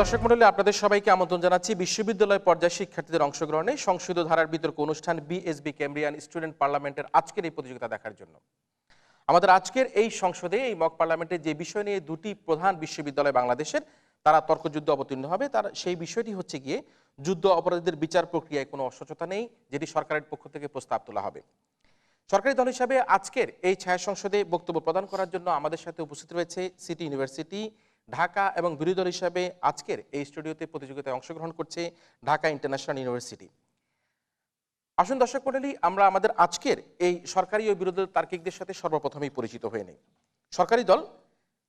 দর্শক মণ্ডলী, আপনাদের সবাইকে আমন্ত্রণ জানাচ্ছি বিশ্ববিদ্যালয় পর্যায়ে শিক্ষার্থীদের অংশগ্রহণে সংসদীয় ধারার বিতর্ক অনুষ্ঠান বিএসবি ক্যামব্রিয়ান স্টুডেন্ট পার্লামেন্টের আজকের এই প্রতিযোগিতা দেখার জন্য। আমাদের আজকের এই সংসদে এই মক পার্লামেন্টে যে বিষয় নিয়ে দুটি প্রধান বিশ্ববিদ্যালয় বাংলাদেশের তারা তর্কযুদ্ধ অবতীর্ণ হবে, তার সেই বিষয়টি হচ্ছে গিয়ে যুদ্ধ অপরাধীদের বিচার প্রক্রিয়ায় কোনো অস্বচ্ছতা নেই, যেটি সরকারের পক্ষ থেকে প্রস্তাব তোলা হবে। সরকারি দল হিসাবে আজকের এই ছায়া সংসদে বক্তব্য প্রদান করার জন্য আমাদের সাথে উপস্থিত রয়েছে সিটি ইউনিভার্সিটি, ঢাকা এবং বিরোধী দল হিসাবে আজকের এই স্টুডিওতে প্রতিযোগিতায় অংশগ্রহণ করছে ঢাকা ইন্টারন্যাশনাল ইউনিভার্সিটি। আসুন দর্শক মণ্ডলী, আমরা আমাদের আজকের এই সরকারি ও বিরোধী তার্কিকদের সাথে সর্বপ্রথমেই পরিচিত হয়ে নেই। সরকারি দল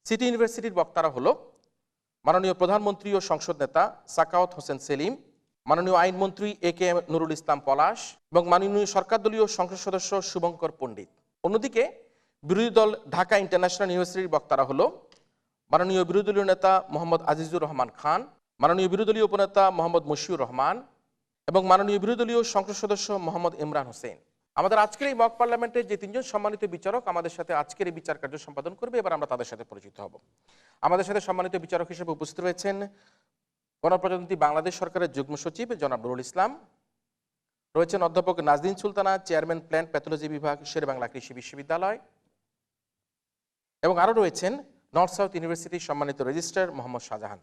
সিটি ইউনিভার্সিটির বক্তারা হলো মাননীয় প্রধানমন্ত্রী ও সংসদ নেতা সাখাওয়াত হোসেন সেলিম, মাননীয় আইনমন্ত্রী এ.কে নুরুল ইসলাম পলাশ এবং মাননীয় সরকার দলীয় সংসদ সদস্য শুভঙ্কর পণ্ডিত। অন্যদিকে বিরোধী দল ঢাকা ইন্টারন্যাশনাল ইউনিভার্সিটির বক্তারা হলো মাননীয় বিরোধী দলীয় নেতা মোহাম্মদ আজিজুর রহমান খান, মাননীয় বিরোধী দলীয় উপনেতা মোহাম্মদ মশিউর রহমান এবং মাননীয় বিরোধী দলীয় সংসদ সদস্য মোহাম্মদ ইমরান হোসেন। আমাদের আজকের এই মক পার্লামেন্টের যে তিনজন সম্মানিত বিচারক আমাদের সাথে আজকের এই বিচার কার্য সম্পাদন করবে, এবার আমরা তাদের সাথে পরিচিত হব। আমাদের সাথে সম্মানিত বিচারক হিসেবে উপস্থিত রয়েছেন গণপ্রজাতন্ত্রী বাংলাদেশ সরকারের যুগ্ম সচিব জনাব নুরুল ইসলাম, রয়েছেন অধ্যাপক নাজদিন সুলতানা, চেয়ারম্যান প্ল্যান্ট প্যাথোলজি বিভাগ, শেরেবাংলা কৃষি বিশ্ববিদ্যালয়, এবং আরও রয়েছেন নর্থ সাউথ ইউনিভার্সিটির সম্মানিত রেজিস্ট্রার মোহাম্মদ শাহজাহান।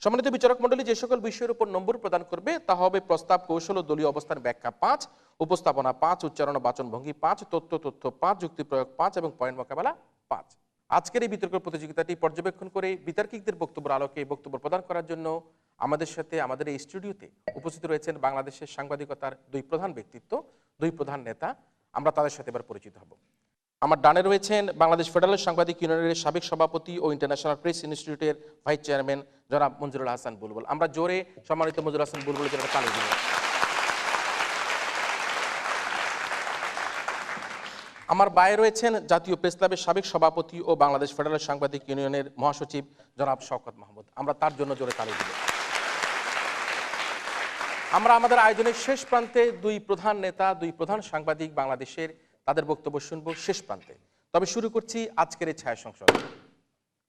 সম্মানিত বিচারক মণ্ডলী, যে সকল বিষয়ের উপর নম্বর প্রদান করবে তা হবে প্রস্তাব, কৌশল ও দলীয় অবস্থান ব্যাখ্যা 5, উপস্থাপনা 5, উচ্চারণ ও বাচন ভঙ্গি 5, তথ্য 5, যুক্তি প্রয়োগ 5 এবং পয়েন্ট মোকাবেলা 5। আজকের এই বিতর্ক প্রতিযোগিতাটি পর্যবেক্ষণ করে বিতর্কিকদের বক্তব্যের আলোকে বক্তব্য প্রদান করার জন্য আমাদের সাথে আমাদের এই স্টুডিওতে উপস্থিত রয়েছেন বাংলাদেশের সাংবাদিকতার দুই প্রধান ব্যক্তিত্ব, দুই প্রধান নেতা। আমরা তাদের সাথে এবার পরিচিত হব। আমার ডানে রয়েছেন বাংলাদেশ ফেডারেল সাংবাদিক ইউনিয়নের সাবেক সভাপতি ও ইন্টারন্যাশনাল প্রেস ইনস্টিটিউটের ভাইস চেয়ারম্যান জনাব মঞ্জুরুল হাসান বুলবুল। আমরা জোরে সম্মানিত মঞ্জুরুল হাসান বুলবুলের জন্য তালি দিব। আমার বায়ে রয়েছেন জাতীয় প্রেস ক্লাবের সাবেক সভাপতি ও বাংলাদেশ ফেডারেল সাংবাদিক ইউনিয়নের মহাসচিব জনাব শওকত মাহমুদ। আমরা তার জন্য জোরে তালি দিব। আমরা আমাদের আয়োজনের শেষ প্রান্তে দুই প্রধান নেতা, দুই প্রধান সাংবাদিক বাংলাদেশের, তাদের বক্তব্য শুনবো শেষ প্রান্তে। তবে শুরু করছি আজকের এই ছায়া সংসদ।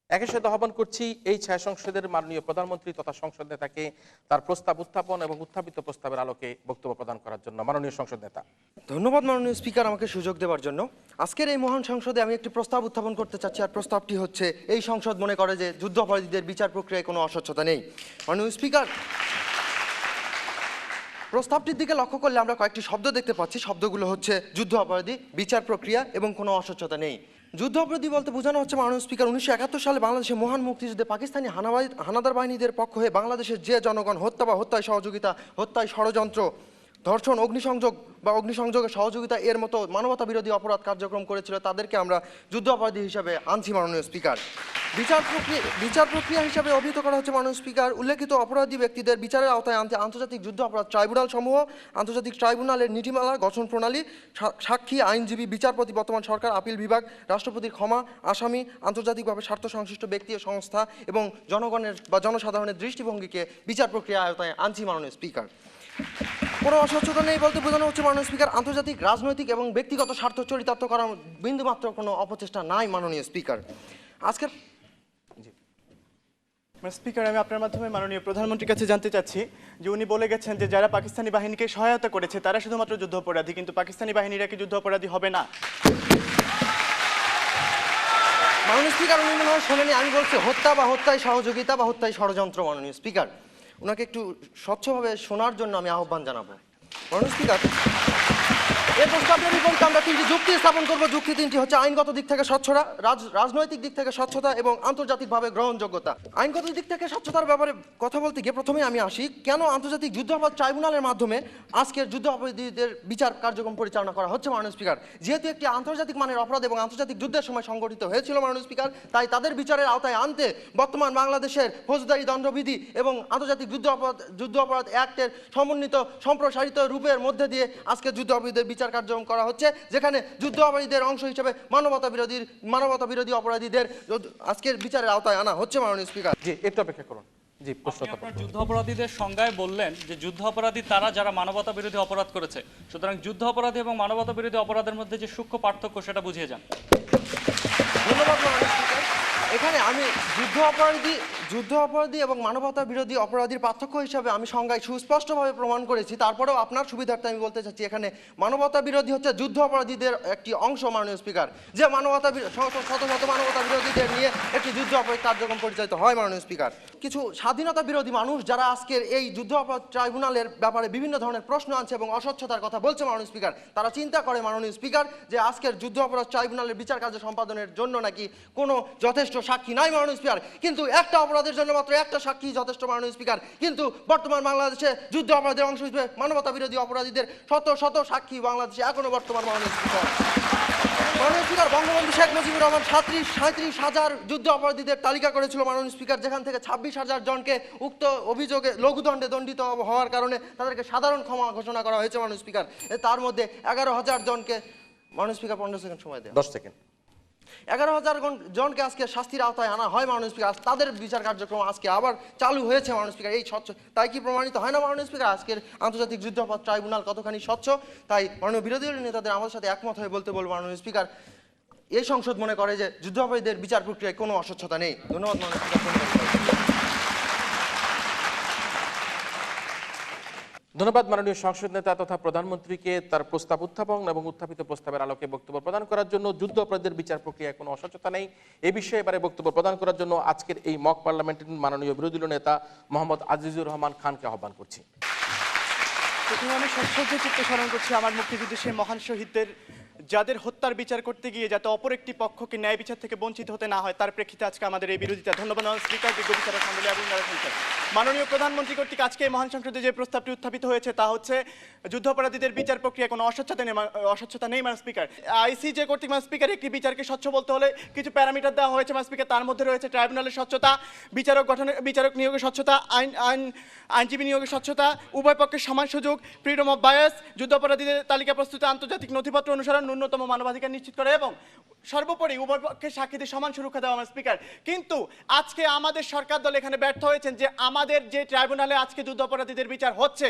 একই সাথে আহ্বান করছি এই ছায়া সংসদের মাননীয় প্রধানমন্ত্রী তথা সংসদ নেতাকে তার প্রস্তাব উত্থাপন এবং উত্থাপিত প্রস্তাবের আলোকে বক্তব্য প্রদান করার জন্য। মাননীয় সংসদ নেতা। ধন্যবাদ মাননীয় স্পিকার আমাকে সুযোগ দেওয়ার জন্য। আজকের এই মহান সংসদে আমি একটি প্রস্তাব উত্থাপন করতে চাচ্ছি, আর প্রস্তাবটি হচ্ছে এই সংসদ মনে করে যে যুদ্ধ অপরাধীদের বিচার প্রক্রিয়ায় কোনো অস্বচ্ছতা নেই। মাননীয় স্পিকার, প্রস্তাবটির দিকে লক্ষ্য করলে আমরা কয়েকটি শব্দ দেখতে পাচ্ছি। শব্দগুলো হচ্ছে যুদ্ধ অপরাধী, বিচার প্রক্রিয়া এবং কোনো অস্বচ্ছতা নেই। যুদ্ধ অপরাধী বলতে বোঝানো হচ্ছে মাননীয় স্পিকার 1971 সালে বাংলাদেশের মহান মুক্তিযুদ্ধে পাকিস্তানি হানাদার বাহিনীদের পক্ষ হয়ে বাংলাদেশের যে জনগণ হত্যা বা হত্যায় সহযোগিতা, হত্যায় ষড়যন্ত্র, ধর্ষণ, অগ্নিসংযোগের সহযোগিতা এর মতো মানবতা বিরোধী অপরাধ কার্যক্রম করেছিল, তাদেরকে আমরা যুদ্ধ অপরাধী হিসাবে আনছি মাননীয় স্পিকার। বিচার প্রক্রিয়া হিসাবে অভিহিত করা হচ্ছে মাননীয় স্পিকার উল্লেখিত অপরাধী ব্যক্তিদের বিচারের আওতায় আনতে আন্তর্জাতিক যুদ্ধ অপরাধ ট্রাইব্যুনাল সমূহ, আন্তর্জাতিক ট্রাইব্যুনালের নীতিমালা, গঠন প্রণালী, সাক্ষী, আইনজীবী, বিচারপতি, বর্তমান সরকার, আপিল বিভাগ, রাষ্ট্রপতির ক্ষমা, আসামি, আন্তর্জাতিকভাবে স্বার্থ সংশ্লিষ্ট ব্যক্তি ও সংস্থা এবং জনগণের বা জনসাধারণের দৃষ্টিভঙ্গিকে বিচার প্রক্রিয়া আওতায় আনছি মাননীয় স্পিকার। কোনো অস্বচ্ছতা নেই বলতে বোঝানো হচ্ছে মাননীয় স্পিকার আন্তর্জাতিক রাজনৈতিক এবং ব্যক্তিগত স্বার্থ চরিতার্থ করার বিন্দুমাত্র কোনো অপচেষ্টা নাই মাননীয় স্পিকার। আজকের স্পিকার, আমি আপনার মাধ্যমে মাননীয় প্রধানমন্ত্রীর কাছে জানতে চাচ্ছি যে উনি বলে গেছেন যে যারা পাকিস্তানি বাহিনীকে সহায়তা করেছে তারা শুধুমাত্র যুদ্ধ অপরাধী, কিন্তু পাকিস্তানি বাহিনীরা কি যুদ্ধ অপরাধী হবে না? মাননীয় স্পিকার, উনি মনে হয় শোনেনি, আমি বলছি হত্যা বা হত্যায় সহযোগিতা বা হত্যায় ষড়যন্ত্র। মাননীয় স্পিকার, ওনাকে একটু স্বচ্ছভাবে শোনার জন্য আমি আহ্বান জানাবো। মাননীয় স্পিকার, এই প্রস্তাবের বিপরীতে আমরা তিনটি যুক্তি স্থাপন করবো। যুক্তি তিনটি হচ্ছে আইনগত দিক থেকে স্বচ্ছতা, রাজনৈতিক দিক থেকে স্বচ্ছতা এবং আন্তর্জাতিকভাবে গ্রহণযোগ্যতা। আইনগত দিক থেকে স্বচ্ছতার ব্যাপারে কথা বলতে গিয়ে প্রথমে আমি আসি, কেন আন্তর্জাতিক যুদ্ধ অপরাধ ট্রাইব্যুনালের মাধ্যমে আজকের যুদ্ধ অপরাধীদের বিচার কার্যক্রম পরিচালনা করা হচ্ছে মাননীয় স্পিকার। যেহেতু একটি আন্তর্জাতিক মানের অপরাধ এবং আন্তর্জাতিক যুদ্ধের সময় সংগঠিত হয়েছিল মাননীয় স্পিকার, তাই তাদের বিচারের আওতায় আনতে বর্তমান বাংলাদেশের ফৌজদারি দণ্ডবিধি এবং আন্তর্জাতিক যুদ্ধ অপরাধ অ্যাক্টের সমন্বিত সম্প্রসারিত রূপের মধ্যে দিয়ে আজকে যুদ্ধ অপরাধীদের বিচার কার্যক্রম করা হচ্ছে, যেখানে যুদ্ধ অপরাধীদের অংশ হিসেবে মানবতা বিরোধী অপরাধীদের আজকের বিচারের আওতায় আনা হচ্ছে মাননীয় স্পিকার। জি, একটু অপেক্ষা করুন। জি, প্রশ্ন। আপনার যুদ্ধ অপরাধীদের সংজ্ঞায় বললেন যে যুদ্ধ অপরাধী তারা যারা মানবতা বিরোধী অপরাধ করেছে, সুতরাং যুদ্ধ অপরাধী এবং মানবতা বিরোধী অপরাধের মধ্যে যে সূক্ষ্ম পার্থক্য সেটা বুঝিয়ে যান। ধন্যবাদ মাননীয় স্পিকার। এখানে আমি যুদ্ধ অপরাধী এবং মানবতা বিরোধী অপরাধীর পার্থক্য হিসাবে আমি সংজ্ঞায় সুস্পষ্টভাবে প্রমাণ করেছি। তারপরেও আপনার সুবিধার্থে আমি বলতে চাচ্ছি, এখানে মানবতা বিরোধী হচ্ছে যুদ্ধ অপরাধীদের একটি অংশ, মাননীয় স্পিকার, যে শত শত মানবতা বিরোধীদের নিয়ে একটি যুদ্ধ অপরাধ কার্যক্রম পরিচালিত হয়, মাননীয় স্পিকার। কিছু স্বাধীনতা বিরোধী মানুষ যারা আজকের এই যুদ্ধ অপরাধ ট্রাইব্যুনালের ব্যাপারে বিভিন্ন ধরনের প্রশ্ন আনছে এবং অস্বচ্ছতার কথা বলছে, মাননীয় স্পিকার, তারা চিন্তা করে, মাননীয় স্পিকার, যে আজকের যুদ্ধ অপরাধ ট্রাইব্যুনালের বিচার কার্য সম্পাদনের জন্য নাকি কোনো যথেষ্ট সাক্ষী নাই, মাননীয় স্পিকার। কিন্তু একটা অপরাধের জন্য মাত্র একটা সাক্ষী যথেষ্ট, মাননীয় স্পিকার। কিন্তু বর্তমান বাংলাদেশে যুদ্ধ অপরাধের অংশ হিসেবে মানবতা বিরোধী অপরাধীদের শত শত সাক্ষী বাংলাদেশে এখনো বর্তমান, মাননীয় স্পিকার। মাননীয় স্পিকার, বঙ্গবন্ধু শেখ মুজিবুর রহমান 37,000 যুদ্ধ অপরাধীদের তালিকা করেছিল, মাননীয় স্পিকার, যেখান থেকে 26,000 জনকে উক্ত অভিযোগে লঘুদণ্ডে দণ্ডিত হওয়ার কারণে তাদেরকে সাধারণ ক্ষমা ঘোষণা করা হয়েছে, মাননীয় স্পিকার। তার মধ্যে 11,000 জনকে, মাননীয় স্পিকার 15 সেকেন্ড সময় দেয়, 10 সেকেন্ড। 11,000 জনকে আজকে শাস্তির আওতায় আনা হয়, মাননীয় স্পিকার। তাদের বিচার কার্যক্রম আজকে আবার চালু হয়েছে, মাননীয় স্পিকার। এই স্বচ্ছ, তাই কি প্রমাণিত হয় না, মাননীয় স্পিকার, আজকের আন্তর্জাতিক যুদ্ধ অপরাধ ট্রাইব্যুনাল কতখানি স্বচ্ছ? তাই মাননীয় বিরোধী দলের নেতাদের আমাদের সাথে একমত হয়ে বলতে বলবো, মাননীয় স্পিকার, এই সংসদ মনে করে যে যুদ্ধাপরাধীদের বিচার প্রক্রিয়ায় কোনো অস্বচ্ছতা নেই। ধন্যবাদ, মাননীয় স্পিকার। ধন্যবাদ মাননীয় সংসদ নেতা তথা প্রধানমন্ত্রীকে তার প্রস্তাব উত্থাপন এবং উত্থাপিত প্রস্তাবের আলোকে বক্তব্য প্রদান করার জন্য। যুদ্ধ অপরাধীদের বিচার প্রক্রিয়ায় কোনো অস্বচ্ছতা নেই এ বিষয়ে এবারে বক্তব্য প্রদান করার জন্য আজকের এই মক পার্লামেন্টের মাননীয় বিরোধী দলীয় নেতা মোহাম্মদ আজিজুর রহমান খানকে আহ্বান করছি। প্রথমে আমি সশ্রদ্ধ চিত্তে স্মরণ করছি আমার মুক্তিযুদ্ধের সেই মহান শহীদদের, যাদের হত্যার বিচার করতে গিয়ে যাতে অপর একটি পক্ষকে ন্যায় বিচার থেকে বঞ্চিত হতে না হয়, তার প্রেক্ষিতে আজকে আমাদের এই বিরোধিতা। ধন্যবাদ স্পিকার, বিজ্ঞ বিচারক মণ্ডলী এবং মাননীয় প্রধানমন্ত্রী কর্তৃক আজকে এই মহান সংসদে যে প্রস্তাবটি উত্থাপিত হয়েছে তা হচ্ছে যুদ্ধাপরাধীদের বিচার প্রক্রিয়ায় কোনো অস্বচ্ছতা নেই, মান স্পিকার। আইসিজে কর্তৃক, মান স্পিকার, একটি বিচারকে স্বচ্ছ বলতে হলে কিছু প্যারামিটার দেওয়া হয়েছে, মান স্পিকার। তার মধ্যে রয়েছে ট্রাইব্যুনালের স্বচ্ছতা, বিচারক নিয়োগের স্বচ্ছতা, আইনজীবী নিয়োগের স্বচ্ছতা, উভয় পক্ষের সমান সুযোগ, ফ্রিডম অফ বায়াস, যুদ্ধাপরাধীদের তালিকা প্রস্তুতি, আন্তর্জাতিক নথিপত্র অনুসরণ, ন্যূনতম মানবাধিকার নিশ্চিত করে এবং সর্বোপরি উভয় পক্ষের সাক্ষীদের সমান সুরক্ষা দেওয়া, আমার স্পিকার। কিন্তু আজকে আমাদের সরকার দল এখানে ব্যর্থ হয়েছেন যে আমাদের যে ট্রাইব্যুনালে আজকে যুদ্ধ অপরাধীদের বিচার হচ্ছে,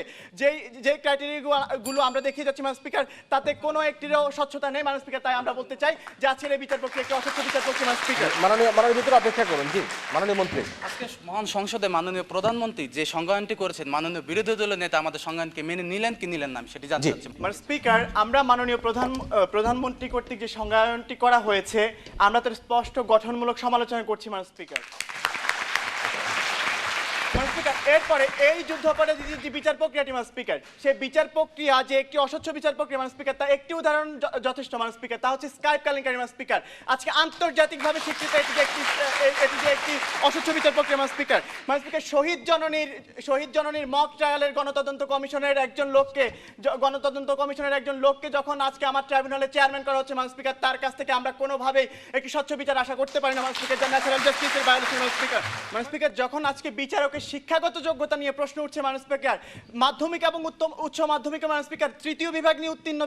যে ক্রাইটেরিয়াগুলো আমরা দেখিয়ে যাচ্ছি, মান স্পিকার, তাতে কোনো একটিরও স্বচ্ছতা নেই, মান স্পিকার। তাই আমরা বলতে চাই যে আজকের এই বিচার প্রক্রিয়া একটি অস্বচ্ছ বিচার প্রক্রিয়া, মান স্পিকার। মাননীয় ভিতরে অপেক্ষা করুন। জি, মাননীয় মন্ত্রী। আজকে মহান সংসদে মাননীয় প্রধানমন্ত্রী যে সংজ্ঞায়নটি করেছেন, মাননীয় বিরোধী দলের নেতা আমাদের সংজ্ঞায়নকে মেনে নিলেন কি নিলেন না, আমি সেটি জানতে চাচ্ছি। মানে স্পিকার, আমরা মাননীয় প্রধানমন্ত্রী কর্তৃক যে সংজ্ঞায়নটি করা হয়েছে, আমরা তার স্পষ্ট গঠনমূলক সমালোচনা করছি, মান স্পিকার। এরপরে এই যুদ্ধাপরাধীদের যে বিচার প্রক্রিয়াটি, মান স্পিকার, সেই বিচার প্রক্রিয়া যে একটি অস্বচ্ছ বিচার প্রক্রিয়া, মান স্পিকার, তা একটি উদাহরণ যথেষ্ট, মান স্পিকার। তা হচ্ছে স্কাইপ কেলেঙ্কারি, মান স্পিকার। আজকে আন্তর্জাতিকভাবে স্বীকৃত এটি যে একটি অস্বচ্ছ বিচার প্রক্রিয়া, মান স্পিকার। মান স্পিকার, শহীদ জননীর মক ট্রায়ালের গণতদন্ত কমিশনের একজন লোককে যখন আজকে আমার ট্রাইব্যুনালের চেয়ারম্যান করা হচ্ছে, মান স্পিকার, তার কাছ থেকে আমরা কোনোভাবেই একটি স্বচ্ছ বিচার আশা করতে পারি না, মান স্পিকার, যা ন্যাচারাল জাস্টিসের ভায়োলেশন, মান স্পিকার। মান স্পিকার, যখন আজকে বিচারকের শিক্ষাগত যোগ্যতা নিয়ে প্রশ্ন উঠছে, মান স্পিকার, মাধ্যমিক এবং উচ্চ মাধ্যমিক, মান স্পিকার, তৃতীয় বিভাগ নিয়ে উত্তীর্ণ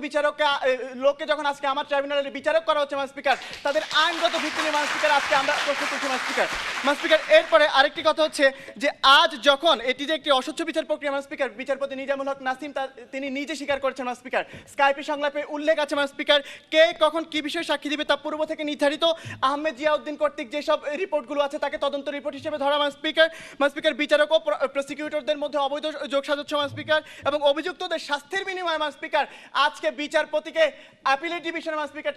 লোককে যখন আজকে আমার ট্রাইব্যুনালের বিচারক করা হচ্ছে, মান স্পিকার, তাদের আইনগত ভিত্তি নিয়ে, মান স্পিকার, আজকে আমরা প্রশ্ন করছি, মান স্পিকার। মান স্পিকার, এরপরে আরেকটি কথা হচ্ছে যে আজ যখন এটি যে একটি অস্বচ্ছ বিচার প্রক্রিয়া, মান স্পিকার, বিচারপতি নিজামুল হক নাসিম তিনি নিজে স্বীকার করেছেন, মান স্পিকার। স্কাইপি সংলাপে উল্লেখ আছে, মান স্পিকার, কে কখন কি বিষয়ে সাক্ষী দিবে তা পূর্ব থেকে নির্ধারিত। আহমেদ জিয়াউদ্দিন কর্তৃক যেসব রিপোর্টগুলো আছে তাকে তদন্ত রিপোর্ট হিসেবে ধরা, মান স্পিকার। মান স্পিকার, বিচারক ও প্রসিকিউটরদের মধ্যে অবৈধ যোগসাজশ, মান স্পিকার, এবং অভিযুক্তদের শাস্তির বিনিময়ে, মান স্পিকার, আজকে বিচারপতিকে অ্যাপিলেট ডিভিশনে, মান স্পিকার,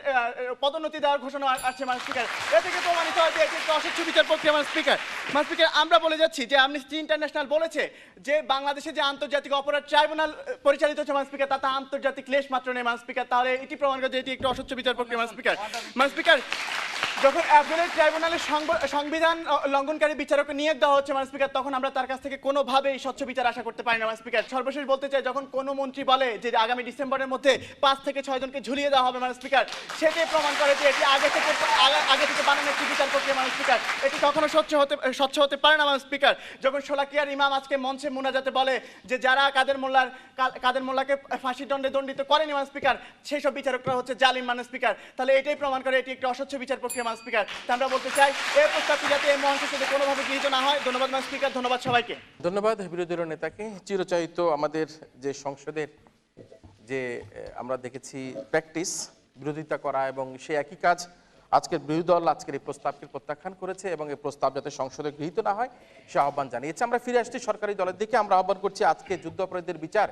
পদোন্নতি দেওয়ার ঘোষণা আসছে, মান স্পিকার। এ থেকে প্রমাণিত হয় যে এটি একটি অস্বচ্ছ বিচার প্রক্রিয়া, মান স্পিকার। মান স্পিকার, আমরা বলে যাচ্ছি যে অ্যামনেস্টি ইন্টারন্যাশনাল বলেছে যে বাংলাদেশে যে আন্তর্জাতিক অপরাধ ট্রাইব্যুনাল পরিচালিত হচ্ছে, মান স্পিকার, তাতে আন্তর্জাতিক লেশ মাত্র নেই, মান স্পিকার। তাহলে এটি প্রমাণ করে যে এটি একটি অস্বচ্ছ বিচার প্রক্রিয়া, মান স্পিকার। মান স্পিকার, যখন অ্যাপিলেট ট্রাইব্যুনালের সংবিধান লঙ্ঘনকারী বিচারককে নিয়োগ দেওয়া হচ্ছে, মান স্পিকার, তখন আমরা তার কাছ থেকে কোনোভাবেই স্বচ্ছ বিচার আশা করতে পারি না, মান স্পিকার। সর্বশেষ বলতে চাই, যখন কোনো মন্ত্রী বলে যে আগামী ডিসেম্বরের মধ্যে 5 থেকে 6 জনকে ঝুলিয়ে দেওয়া হবে, মান স্পিকার, সেটাই প্রমাণ করে যে এটি আগে থেকে বানানো একটি বিচার প্রক্রিয়া, মান স্পিকার। এটি কখনো স্বচ্ছ হতে পারে না, মান স্পিকার। যখন শোলাকিয়ার ইমাম আজকে মঞ্চে মুনাজাতে বলে যে যারা কাদের মোল্লাকে ফাঁসির দণ্ডে দণ্ডিত করেনি, মান স্পিকার, সেই সব বিচারকরা হচ্ছে জালিম, মান স্পিকার। তাহলে এটাই প্রমাণ করে এটি একটি অস্বচ্ছ বিচার প্রক্রিয়া, মান স্পিকার। আমরা বলতে চাই এই প্রস্তাবটি যাতে এই মঞ্চের সাথে কোনোভাবে গৃহীত না হয়। ধন্যবাদ, মান স্পিকার। ধন্যবাদ সবাইকে। ধন্যবাদ বিরোধী দলীয় নেতাকে। চিরচাহিত আমাদের যে সংসদের যে আমরা দেখেছি প্র্যাকটিস, বিরোধিতা করা এবং সেই একই কাজ আজকের বিরোধী দল আজকের এই প্রস্তাবকে প্রত্যাখ্যান করেছে এবং এই প্রস্তাব যাতে সংসদে গৃহীত না হয় সে আহ্বান জানিয়েছে। আমরা ফিরে আসছি সরকারি দলের দিকে। আমরা আহ্বান করছি আজকে যুদ্ধাপরাধীদের বিচার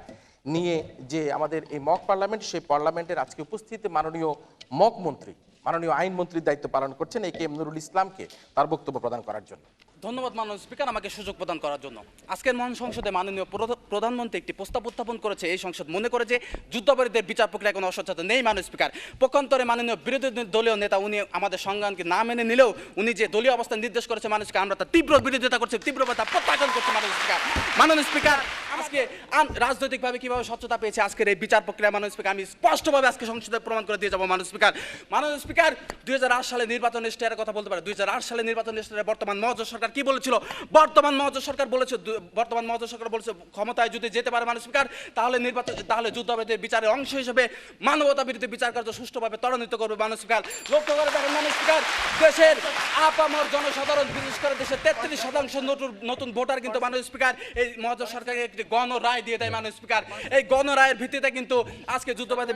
নিয়ে যে আমাদের এই মক পার্লামেন্ট, সেই পার্লামেন্টের আজকে উপস্থিত মাননীয় মক মন্ত্রী, মাননীয় আইনমন্ত্রীর দায়িত্ব পালন করছেন এ কে এম নুরুল ইসলামকে তার বক্তব্য প্রদান করার জন্য। ধন্যবাদ মাননীয় স্পিকার আমাকে সুযোগ প্রদান করার জন্য। আজকের মহান সংসদে মাননীয় প্রধানমন্ত্রী একটি প্রস্তাব উত্থাপন করেছে। এই সংসদ মনে করে যে যুদ্ধাপরাধীদের বিচার প্রক্রিয়া কোনো অস্বচ্ছতা নেই মাননীয় স্পিকার। পক্ষান্তরে মাননীয় বিরোধী দলীয় নেতা উনি আমাদের সংজ্ঞানকে না মেনে নিলেও উনি যে দলীয় অবস্থান নির্দেশ করেছে মাননীয় স্পিকার, আমরা তার তীব্র বিরোধিতা করছি, তীব্রতা প্রত্যাখ্যান করছি মাননীয় স্পিকার। মাননীয় স্পিকার আজকে রাজনৈতিকভাবে কিভাবে স্বচ্ছতা পেয়েছে আজকের এই বিচার প্রক্রিয়া মাননীয় স্পিকার আমি স্পষ্টভাবে আজকে সংসদে প্রমাণ করে দিয়ে যাবো মাননীয় স্পিকার। মাননীয় স্পিকার 2008 সালে নির্বাচন ইশতেহারের কথা বলতে পারে। 2008 সালে নির্বাচন ইশতেহারে বর্তমান মহাজোট সরকার কি বলেছিল? বর্তমান মহাজোট সরকার বলেছে ক্ষমতায় যদি যেতে পারে মাননীয় স্পিকার তাহলে যুদ্ধাপরাধীদের বিচারের অংশ হিসেবে মানবতা বিরোধী বিচার কার্য সুষ্ঠুভাবে ত্বরান্বিত করবে মাননীয় স্পিকার। লক্ষ্য করে দেখেন মাননীয় স্পিকার, দেশের আপামর জনসাধারণ বিশেষ করে দেশের 33% নতুন ভোটার কিন্তু মাননীয় স্পিকার এই মহাজোট সরকারকে একটি গণ রায় দিয়ে দেয় মাননীয় স্পিকার। এই গণ রায়ের ভিত্তিতে কিন্তু আজকে যুদ্ধাপরাধী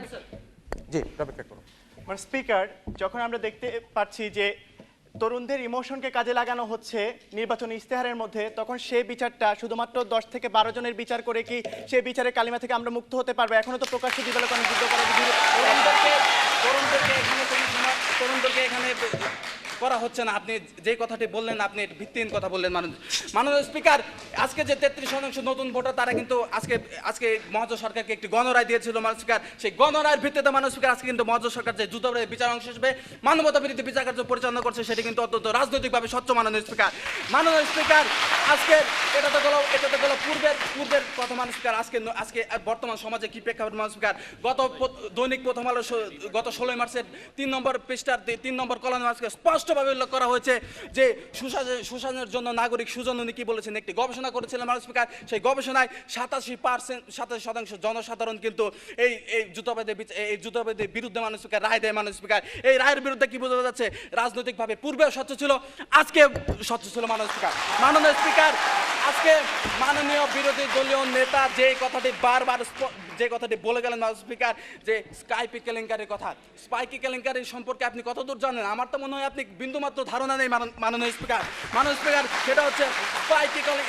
জি অপেক্ষা করুন। মানে স্পিকার, যখন আমরা দেখতে পাচ্ছি যে তরুণদের ইমোশনকে কাজে লাগানো হচ্ছে নির্বাচনী ইশতেহারের মধ্যে, তখন সেই বিচারটা শুধুমাত্র 10 থেকে 12 জনের বিচার করে কি সেই বিচারের কালিমা থেকে আমরা মুক্ত হতে পারবো? এখনো তো প্রকাশ্যে দিবালোচনা তরুণদেরকে এখানে করা হচ্ছে না। আপনি যে কথাটি বললেন আপনি ভিত্তিহীন কথা বললেন মাননীয় স্পিকার। আজকে যে 33% নতুন ভোটার তারা কিন্তু আজকে মহাজোট সরকারকে একটি গণরায় দিয়েছিল মাননীয় স্পিকার। সেই গণরায়ের ভিত্তিতে মাননীয় স্পিকার আজকে কিন্তু মহাজোট সরকার যে যুদ্ধাপরাধীদের বিচার অংশ হিসেবে মানবতা বিরোধী বিচার কার্য পরিচালনা করছে সেটি কিন্তু অত্যন্ত রাজনৈতিকভাবে স্বচ্ছ মাননীয় স্পিকার। মাননীয় স্পিকার আজকে এটা তো গেল পূর্বের কথা মাননীয় স্পিকার। আজকে বর্তমান সমাজে কি প্রেক্ষাপট মাননীয় স্পিকার? দৈনিক প্রথম আলো গত 16 মার্চের 3 নম্বর পৃষ্ঠার 3 নম্বর কলামে স্পষ্টভাবে উল্লেখ করা হয়েছে যে সুশাসনের জন্য নাগরিক সুজন উনি কি বলেছেন, একটি গবেষণা করেছিলেন মাননীয় স্পিকার। সেই গবেষণায় 87% জনসাধারণ কিন্তু এই যুদ্ধাপরাধীদের বিরুদ্ধে মাননীয় স্পিকার রায় দেয় মাননীয় স্পিকার। এই রায়ের বিরুদ্ধে কি বোঝা যাচ্ছে? রাজনৈতিকভাবে পূর্বেও স্বচ্ছ ছিল, আজকে স্বচ্ছ ছিল মাননীয় স্পিকার। মাননীয় স্পিকার আজকে মাননীয় বিরোধী দলীয় নেতা যে কথাটি বারবার বলে গেলেন মাননীয় স্পিকার, যে স্পাইকি কেলেঙ্কারির কথা, স্পাইকি কেলেঙ্কারি সম্পর্কে আপনি কতদূর জানেন? আমার তো মনে হয় আপনি বিন্দুমাত্র ধারণা নেই মাননীয় স্পিকার। মাননীয় স্পিকার সেটা হচ্ছে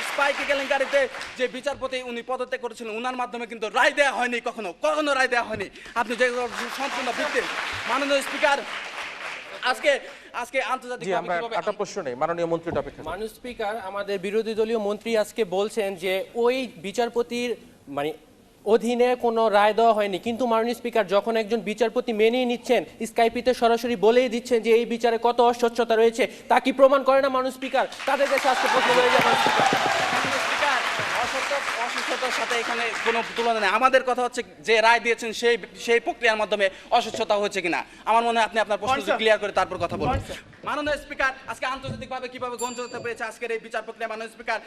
স্পাইকি কেলেঙ্কারিতে যে বিচারপতি উনি পদত্যাগ করেছিলেন ওনার মাধ্যমে কিন্তু রায় দেওয়া হয়নি, কখনো রায় দেওয়া হয়নি। আপনি যে সম্পূর্ণ ভিত্তি মাননীয় স্পিকার আজকে আন্তর্জাতিক একটা প্রশ্ন নেই, মাননীয় মন্ত্রী অপেক্ষা। মাননীয় স্পিকার, আমাদের বিরোধী দলীয় মন্ত্রী আজকে বলছেন যে ওই বিচারপতির অধীনে কোনো রায় দেওয়া হয়নি, কিন্তু মাননীয় স্পিকার যখন একজন বিচারপতি মেনেই নিচ্ছেন, স্কাইপিতে সরাসরি বলেই দিচ্ছেন যে এই বিচারে কত অস্বচ্ছতা রয়েছে, তা কি প্রমাণ করে না মাননীয় স্পিকার? তাদের কাছে আজকে প্রশ্ন রয়ে যায় মাননীয় স্পিকার। অস্বচ্ছতার সাথে এখানে কোনো তুলনা নেই। আমাদের কথা হচ্ছে যে রায় দিয়েছেন সেই প্রক্রিয়ার মাধ্যমে অস্বচ্ছতা হয়েছে কিনা। আমার মনে হয় আপনি আপনার প্রশ্ন ক্লিয়ার করে তারপর কথা বলুন। মাননীয় স্পিকার আজকে আন্তর্জাতিকভাবে কিভাবে গ্রহণযোগ্যতা পেয়েছে আজকের এই বিচার প্রক্রিয়া মাননীয় স্পিকার?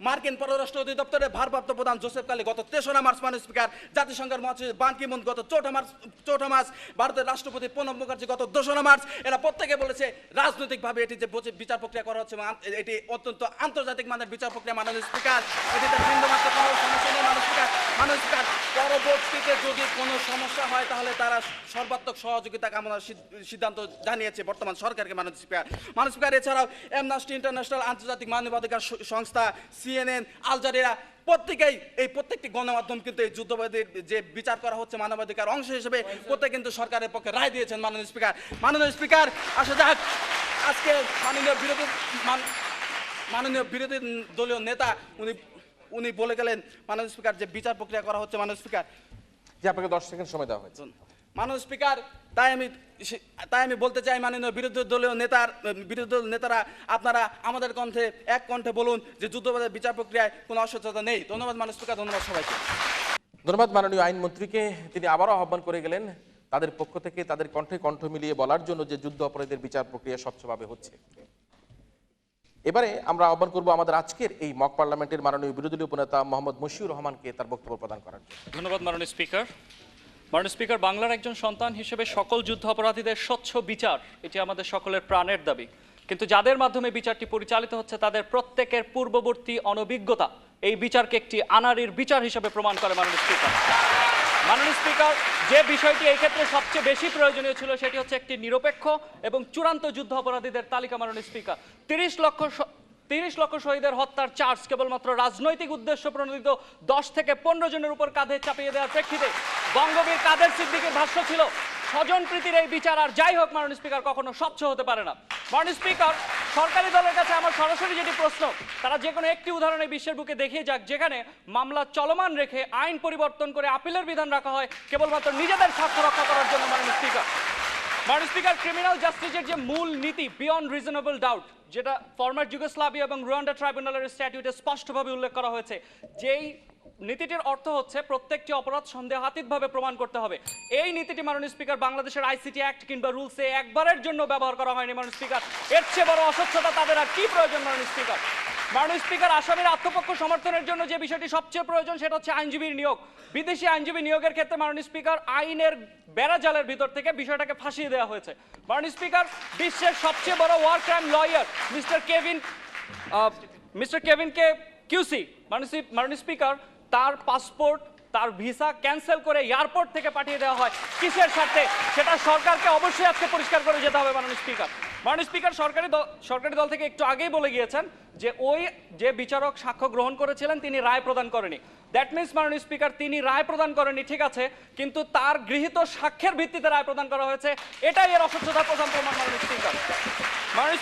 মার্কিন পররাষ্ট্র অধিদপ্তরের ভারপ্রাপ্ত প্রধান জোসেফ কালি গত 3রা মার্চ মাননীয় স্পিকার, জাতিসংঘের মহাসচিব বান কি মুন গত 4ঠা মার্চ, ভারতের রাষ্ট্রপতি প্রণব মুখার্জি গত 2রা মার্চ, এরা প্রত্যেকে বলেছে রাজনৈতিকভাবে এটি যে বিচার প্রক্রিয়া করা হচ্ছে এটি অত্যন্ত আন্তর্জাতিক মানের বিচার প্রক্রিয়া মাননীয় স্পিকার। এটিতে বিন্দুমাত্র কোনো সমস্যা নেই মাননীয় স্পিকার। মাননীয় স্পিকার পরবর্তীতে যদি কোনো সমস্যা হয় তাহলে তারা সর্বাত্মক সহযোগিতা কামনার সিদ্ধান্ত জানিয়েছে বর্তমান সরকারকে মাননীয় স্পিকার। মাননীয় স্পিকার এছাড়াও অ্যামনেস্টি ইন্টারন্যাশনাল, আন্তর্জাতিক মানবাধিকার সংস্থা, CNN, আল জাজিরা প্রত্যেকটি গণমাধ্যম কিন্তু এই যুদ্ধবাদীর যে বিচার করা হচ্ছে মানবাধিকার অংশ হিসেবে প্রত্যেক কিন্তু সরকারের পক্ষে রায় দিয়েছেন মাননীয় স্পিকার। মাননীয় স্পিকার আসা যাক আজকে মাননীয় বিরোধী দলীয় নেতা উনি বলে গেলেন মাননীয় স্পিকার যে বিচার প্রক্রিয়া করা হচ্ছে মাননীয় স্পিকার। যে আপনাকে 10 সেকেন্ড সময় দেওয়া হয়েছে। মাননীয় স্পিকার তাই আমি বলতে চাই মাননীয় বিরোধী দলীয় নেতারা আপনারা আমাদের এক কণ্ঠে বলুন যে যুদ্ধবাদের বিচার প্রক্রিয়ায় কোনো অস্বচ্ছতা নেই। ধন্যবাদ মাননীয় স্পিকার, ধন্যবাদ সবাইকে। ধন্যবাদ মাননীয় আইনমন্ত্রীকে। তিনি আবারও আহ্বান করে গেলেন তাদের পক্ষ থেকে তাদের কণ্ঠে কণ্ঠ মিলিয়ে বলার জন্য যে যুদ্ধ অপরাধীদের বিচার প্রক্রিয়া স্বচ্ছভাবে হচ্ছে। এবারে আমরা আহ্বান করব আমাদের আজকের এই মক পার্লামেন্টের মাননীয় বিরোধী দলীয় উপনেতা মোহাম্মদ মশিউর রহমানকে তার বক্তব্য প্রদান করার জন্য। ধন্যবাদ মাননীয় স্পিকার। মাননীয় স্পিকার, বাংলার একজন সন্তান হিসেবে সকল যুদ্ধ অপরাধীদের স্বচ্ছ বিচার এটি আমাদের সকলের প্রাণের দাবি, কিন্তু যাদের মাধ্যমে বিচারটি পরিচালিত হচ্ছে তাদের প্রত্যেকের পূর্ববর্তী অনভিজ্ঞতা এই বিচারকে একটি আনাড়ির বিচার হিসেবে প্রমাণ করে মাননীয় স্পিকার। মাননীয় স্পিকার, যে বিষয়টি এই ক্ষেত্রে সবচেয়ে বেশি প্রয়োজনীয় ছিল সেটি হচ্ছে একটি নিরপেক্ষ এবং চূড়ান্ত যুদ্ধ অপরাধীদের তালিকা। মাননীয় স্পিকার, 30 লক্ষ শহীদের হত্যার চার্জ কেবলমাত্র রাজনৈতিক উদ্দেশ্য প্রণোদিত 10 থেকে 15 জনের উপর কাঁধে চাপিয়ে দেওয়ার প্রেক্ষিতে বঙ্গবীর কাদের সিদ্দিকীর ভাষ্য ছিল স্বজনপ্রীতির এই বিচার আর যাই হোক মাননীয় স্পিকার কখনো স্বচ্ছ হতে পারে না। মাননীয় স্পিকার, সরকারি দলের কাছে আমার সরাসরি যেটি প্রশ্ন, তারা যে কোনো একটি উদাহরণে বিশ্বের বুকে দেখিয়ে যাক যেখানে মামলা চলমান রেখে আইন পরিবর্তন করে আপিলের বিধান রাখা হয় কেবলমাত্র নিজেদের স্বার্থ রক্ষা করার জন্য। মাননীয় স্পিকার, ক্রিমিনাল জাস্টিসের যে মূল নীতি বিয়ন্ড রিজনেবল ডাউট, যেটা ফরমার যুগোস্লাভিয়া এবং রুয়ান্ডা ট্রাইব্যুনালের স্ট্যাটিউটে স্পষ্টভাবে উল্লেখ করা হয়েছে, যেই নীতিটির অর্থ হচ্ছে প্রত্যেকটি অপরাধ সন্দেহাতীতভাবে প্রমাণ করতে হবে। এই নীতিটি মাননীয় স্পিকার বাংলাদেশের আইসিটি অ্যাক্ট কিংবা রুলসে একবারের জন্য ব্যবহার করা হয়নি। মাননীয় স্পিকার, এর চেয়ে বড় অস্বচ্ছতা তাদের আর কি প্রয়োজন? মাননীয় স্পিকার, আসামির আত্মপক্ষ সমর্থনের জন্য যে বিষয়টি সবচেয়ে প্রয়োজন সেটা হচ্ছে আইনজীবীর নিয়োগ। বিদেশি আইনজীবী নিয়োগের ক্ষেত্রে মাননীয় স্পিকার আইনের বেড়াজালের ভিতর থেকে বিষয়টাকে ফাঁসিয়ে দেওয়া হয়েছে। মাননীয় স্পিকার, বিশ্বের সবচেয়ে বড় ওয়ার ক্রাইম লয়ার মিস্টার কেভিনকে কিউসি, মাননীয় স্পিকার, তার পাসপোর্ট, তার ভিসা ক্যান্সেল করে এয়ারপোর্ট থেকে পাঠিয়ে দেওয়া হয় কিসের স্বার্থে? সেটা সরকারকে অবশ্যই আজকে পরিষ্কার করে যেতে হবে। মাননীয় স্পিকার, সরকারি দল থেকে একটু আগেই বলে গিয়েছেন যে ওই যে বিচারক সাক্ষ্য গ্রহণ করেছিলেন তিনি রায় প্রদান করেনি। দ্যাট মিনস মাননীয় স্পিকার, তিনি রায় প্রদান করেনি ঠিক আছে, কিন্তু তার গৃহীত সাক্ষ্যের ভিত্তিতে রায় প্রদান করা হয়েছে, এটাই এর অস্বচ্ছতার প্রধান প্রমাণ। মাননীয় স্পিকার, মাননীয়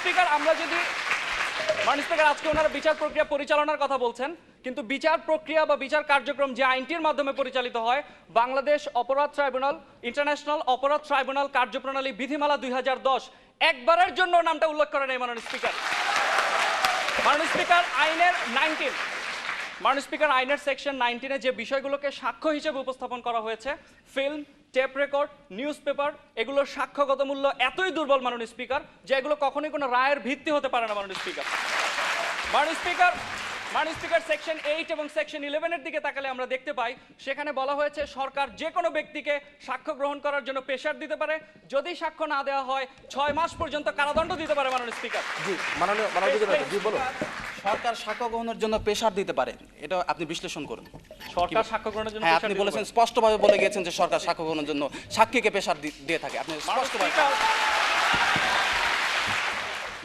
স্পিকার, আজকে ওনারা বিচার প্রক্রিয়া পরিচালনার কথা বলছেন, কিন্তু বিচার প্রক্রিয়া বা বিচার কার্যক্রম যে আইনটির মাধ্যমে পরিচালিত হয়, বাংলাদেশ অপরাধ ট্রাইব্যুনাল, ইন্টারন্যাশনাল অপরাধ ট্রাইব্যুনাল কার্যপ্রণালী বিধিমালা 2010 একবারের জন্য নামটা উল্লেখ করে নেই। মাননীয় স্পিকার, আইনের সেকশন 19-এ যে বিষয়গুলোকে সাক্ষ্য হিসেবে উপস্থাপন করা হয়েছে, film, tape record, newspaper, এগুলোর সাক্ষ্যগত মূল্য এতই দুর্বল মাননীয় স্পিকার যে এগুলো কখনোই কোনো রায়ের ভিত্তি হতে পারে না। মাননীয় স্পিকার, সেকশন 8 এবং সেকশন 11-এর দিকে তাকালে আমরা দেখতে পাই সেখানে বলা হয়েছে সরকার যে কোনো ব্যক্তিকে সাক্ষ্য গ্রহণ করার জন্য প্রেসার দিতে পারে, যদি সাক্ষ্য না দেওয়া হয় 6 মাস পর্যন্ত কারাদণ্ড দিতে পারে। মাননীয় স্পিকার, সরকার সাক্ষ্য গ্রহণের জন্য প্রেসার দিতে পারে, এটা আপনি বিশ্লেষণ করুন। সরকার সাক্ষ্য গ্রহণের জন্য হ্যাঁ, আপনি বলেছেন স্পষ্টভাবে বলে গিয়েছেন যে সরকার সাক্ষ্য গ্রহণের জন্য সাক্ষীকে প্রেসার দিয়ে থাকে। আপনি স্পষ্টভাবে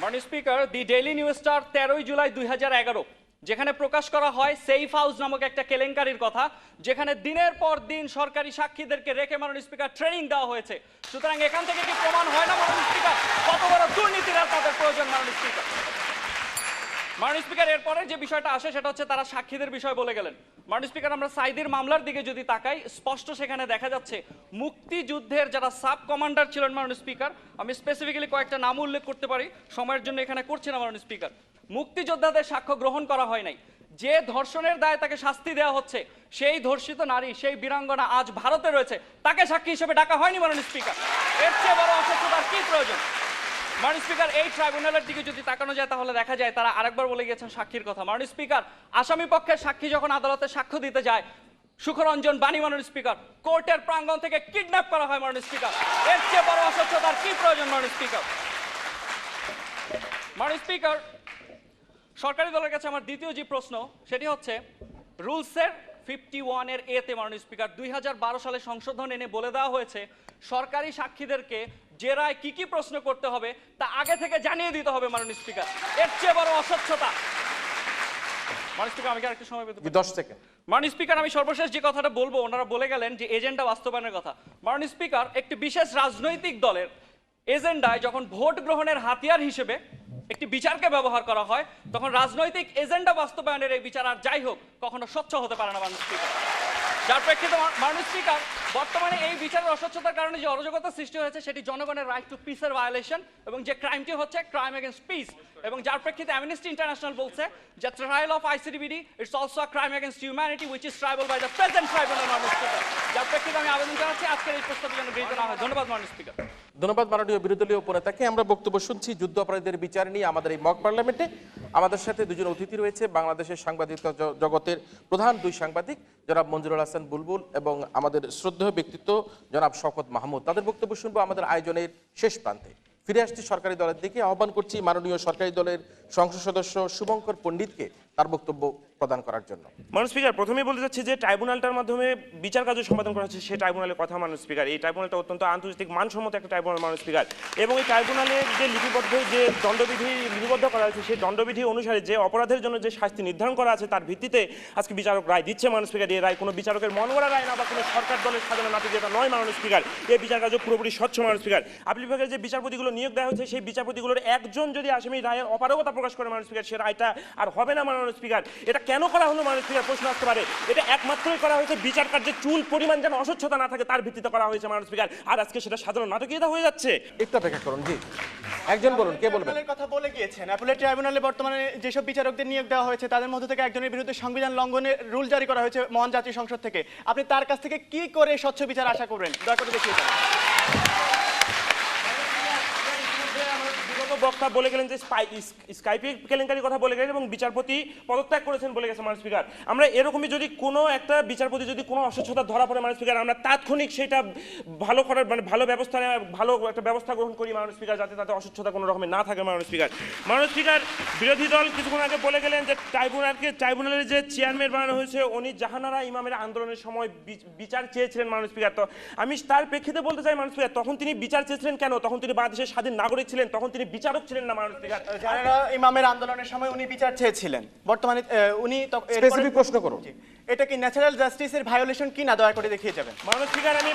মাননীয় স্পিকার, দি ডেইলি নিউজ স্টার 13 জুলাই 2011 যেখানে প্রকাশ করা হয় সেফ হাউস নামক একটা কেলেঙ্কারির কথা, যেখানে দিনের পর দিন সরকারি সাক্ষীদেরকে রেখে মাননীয় স্পিকার ট্রেনিং দেওয়া হয়েছে। সুতরাং এখান থেকে কি প্রমাণ হয় না মাননীয় স্পিকার কত বড় দুর্নীতির আর তাদের প্রয়োজন? মাননীয় স্পিকার, এরপরে যে বিষয়টা আসে সেটা হচ্ছে তারা সাক্ষীদের বিষয় বলে গেলেন। মাননীয় স্পিকার, আমরা সাইদির মামলার দিকে যদি তাকাই, স্পষ্ট সেখানে দেখা যাচ্ছে মুক্তিযুদ্ধের যারা সাব কমান্ডার ছিলেন মাননীয় স্পিকার, আমি স্পেসিফিক্যালি কয়েকটা নাম উল্লেখ করতে পারি, সময়ের জন্য এখানে করছি না মাননীয় স্পিকার, মুক্তিযোদ্ধাদের সাক্ষ্য গ্রহণ করা হয় নাই। যে ধর্ষণের দায়ে তাকে শাস্তি দেওয়া হচ্ছে, সেই ধর্ষিত নারী, সেই বীরাঙ্গনা আজ ভারতে রয়েছে, তাকে সাক্ষী হিসেবে ডাকা হয়নি। মাননীয় স্পিকার, এর চেয়ে বড় অস্বচ্ছতার কি প্রয়োজন? মাননীয় স্পিকার, এই ট্রাইব্যুনালের দিকে যদি তাকানো যায় তাহলে দেখা যায় তারা আরেকবার বলে গিয়েছেন সাক্ষীর কথা। মাননীয় স্পিকার, আসামি পক্ষের সাক্ষী যখন আদালতে সাক্ষ্য দিতে যায়, সুখরঞ্জন বাণী মাননীয় স্পিকার কোর্টের প্রাঙ্গণ থেকে কিডন্যাপ করা হয়। মাননীয় স্পিকার, এর চেয়ে বড় অস্বচ্ছতার কি প্রয়োজন? মাননীয় স্পিকার, সরকারি দলের কাছে আমার দ্বিতীয় যে প্রশ্ন সেটি হচ্ছে রুলসের 51-এর এতে মাননীয় স্পিকার 2012 সালে সংশোধন এনে বলে দেওয়া হয়েছে সরকারি সাক্ষীদেরকে যে রায় কি প্রশ্ন করতে হবে তা আগে থেকে জানিয়ে দিতে হবে। মাননীয় স্পিকার, এর চেয়ে বড় অস্বচ্ছতা? মাননীয় স্পিকার, আমি কি আরেকটু সময় পেতে পারি? 10 সেকেন্ড। মাননীয় স্পিকার, আমি সর্বশেষ যে কথাটা বলবো, ওনারা বলে গেলেন যে এজেন্ডা বাস্তবায়নের কথা। মাননীয় স্পিকার, একটি বিশেষ রাজনৈতিক দলের এজেন্ডায় যখন ভোট গ্রহণের হাতিয়ার হিসেবে একটি বিচারকে ব্যবহার করা হয়, তখন রাজনৈতিক এজেন্ডা বাস্তবায়নের এই বিচার আর যাই হোক কখনো স্বচ্ছ হতে পারে না। মাননীয় স্পিকার, যার প্রেক্ষিতে মাননীয় স্পিকার, বর্তমানে এই বিচারের অস্বচ্ছতার কারণে যে অরাজকতা সৃষ্টি হয়েছে সেটি জনগণের রাইট টু পিসের ভায়োলেশন, এবং যে ক্রাইমটি হচ্ছে ক্রাইম এগেইনস্ট পিস, এবং যার প্রেক্ষিতে অ্যামনেস্টি ইন্টারন্যাশনাল বলছে যে trial of ICTBD it's also a crime against humanity which is triable by the present tribunal. মাননীয় স্পিকার, যার প্রেক্ষিতে আমি আবেদন জানাচ্ছি আজকের এই প্রস্তাব যেন গৃহীত না হয়। ধন্যবাদ মাননীয় স্পিকার। ধন্যবাদ মাননীয় বিরোধী দলীয় উপনেতাকে। আমরা বক্তব্য শুনছি যুদ্ধ অপরাধীদের বিচার নিয়ে আমাদের এই মক পার্লামেন্টে। আমাদের সাথে দুজন অতিথি রয়েছে, বাংলাদেশের সাংবাদিকতা জগতের প্রধান 2 সাংবাদিক জনাব মঞ্জুরুল হাসান বুলবুল এবং আমাদের শ্রদ্ধেয় ব্যক্তিত্ব জনাব শওকত মাহমুদ। তাদের বক্তব্য শুনবো আমাদের আয়োজনের শেষ প্রান্তে। ফিরে আসছি সরকারি দলের দিকে, আহ্বান করছি মাননীয় সরকারি দলের সংসদ সদস্য শুভঙ্কর পণ্ডিতকে তার বক্তব্য প্রদান করার জন্য। মাননীয় স্পিকার, প্রথমেই বলতে চাচ্ছি যে ট্রাইব্যুনালটার মাধ্যমে বিচার কার্য সম্পাদন করা হচ্ছে সেই ট্রাইব্যুনালের কথা। মাননীয় স্পিকার, এই ট্রাইব্যুনালটা অত্যন্ত আন্তর্জাতিক মানসম্মত একটা ট্রাইব্যুনাল মাননীয় স্পিকার, এবং এই ট্রাইব্যুনালের যে লিপিবদ্ধ যে দণ্ডবিধি লিপিবদ্ধ করা হয়েছে সেই দণ্ডবিধি অনুসারে যে অপরাধের জন্য যে শাস্তি নির্ধারণ করা আছে তার ভিত্তিতে আজকে বিচারক রায় দিচ্ছে মাননীয় স্পিকার। এই রায় কোনো বিচারকের মন গড়া রায় না বা কোনো সরকার দলের সাজানো নাটক যেটা নয় মাননীয় স্পিকার। এই বিচার কার্য পুরোপুরি স্বচ্ছ মাননীয় স্পিকার। আপিল বিভাগের যে বিচারপতিগুলো নিয়োগ দেওয়া হয়েছে সেই বিচারপতিগুলোর একজন যদি আসামি রায়ের অপারগতা প্রকাশ করে মাননীয় স্পিকার, সে রায়টা আর হবে না মাননীয় স্পিকার। এটা কেন করা হলো মাননীয় স্পিকার প্রশ্ন আসতে পারে। এটা একমাত্রই করা হয়েছে বিচার কার্যের চুল পরিমাণ যেন অস্বচ্ছতা না থাকে তার ভিত্তিতে করা হয়েছে মাননীয় স্পিকার। আর আজকে সেটা সাধারণ নাটকীয়তা হয়ে যাচ্ছে। একটু অপেক্ষা করুন। জি, একজন বলুন, কে বলবেন? ট্রাইব্যুনালের কথা বলে গিয়েছেন। অ্যাপেলেট ট্রাইব্যুনালে বর্তমানে যেসব বিচারকদের নিয়োগ দেওয়া হয়েছে তাদের মধ্যে থেকে একজনের বিরুদ্ধে সংবিধান লঙ্ঘনের রুল জারি করা হয়েছে মহান জাতীয় সংসদ থেকে। আপনি তার কাছ থেকে কি করে স্বচ্ছ বিচার আশা করবেন, দয়া করে দেখিয়ে দেন। বক্তা বলে গেলেন যে স্কাইপে কেলেঙ্কারির কথা বলে গেলেন এবং বিচারপতি পদত্যাগ করেছেন বলে গেছে মাননীয় স্পিকার। আমরা এরকমই যদি কোনো একটা বিচারপতি যদি কোনো অস্বচ্ছতা ধরা পড়ে মাননীয় স্পিকার, আমরা তাৎক্ষণিক সেটা ভালো করার মানে ভালো ব্যবস্থা ভালো একটা ব্যবস্থা গ্রহণ করি মাননীয় স্পিকার, যাতে তাতে অস্বচ্ছতা কোনো রকমের না থাকে মাননীয় স্পিকার। মাননীয় স্পিকার, বিরোধী দল কিছুক্ষণ আগে বলে গেলেন যে ট্রাইব্যুনালের যে চেয়ারম্যান বানানো হয়েছে উনি জাহানারা ইমামের আন্দোলনের সময় বিচার চেয়েছিলেন মাননীয় স্পিকার। তো আমি তার প্রেক্ষিতে বলতে চাই মাননীয় স্পিকার, তখন তিনি বিচার চেয়েছিলেন কেন? তখন তিনি বাংলাদেশের স্বাধীন নাগরিক ছিলেন, তখন তিনি বিচারক ছিলেন না মাননীয় স্পিকার। যারা ইমামের আন্দোলনের সময় উনি বিচার চেয়েছিলেন, বর্তমানে উনি স্পেসিফিক প্রশ্ন করুন। এটা কি ন্যাচারাল জাস্টিসের ভায়োলেশন কি না, দয়া করে দেখিয়ে যাবেন। মাননীয় স্পিকার, আমি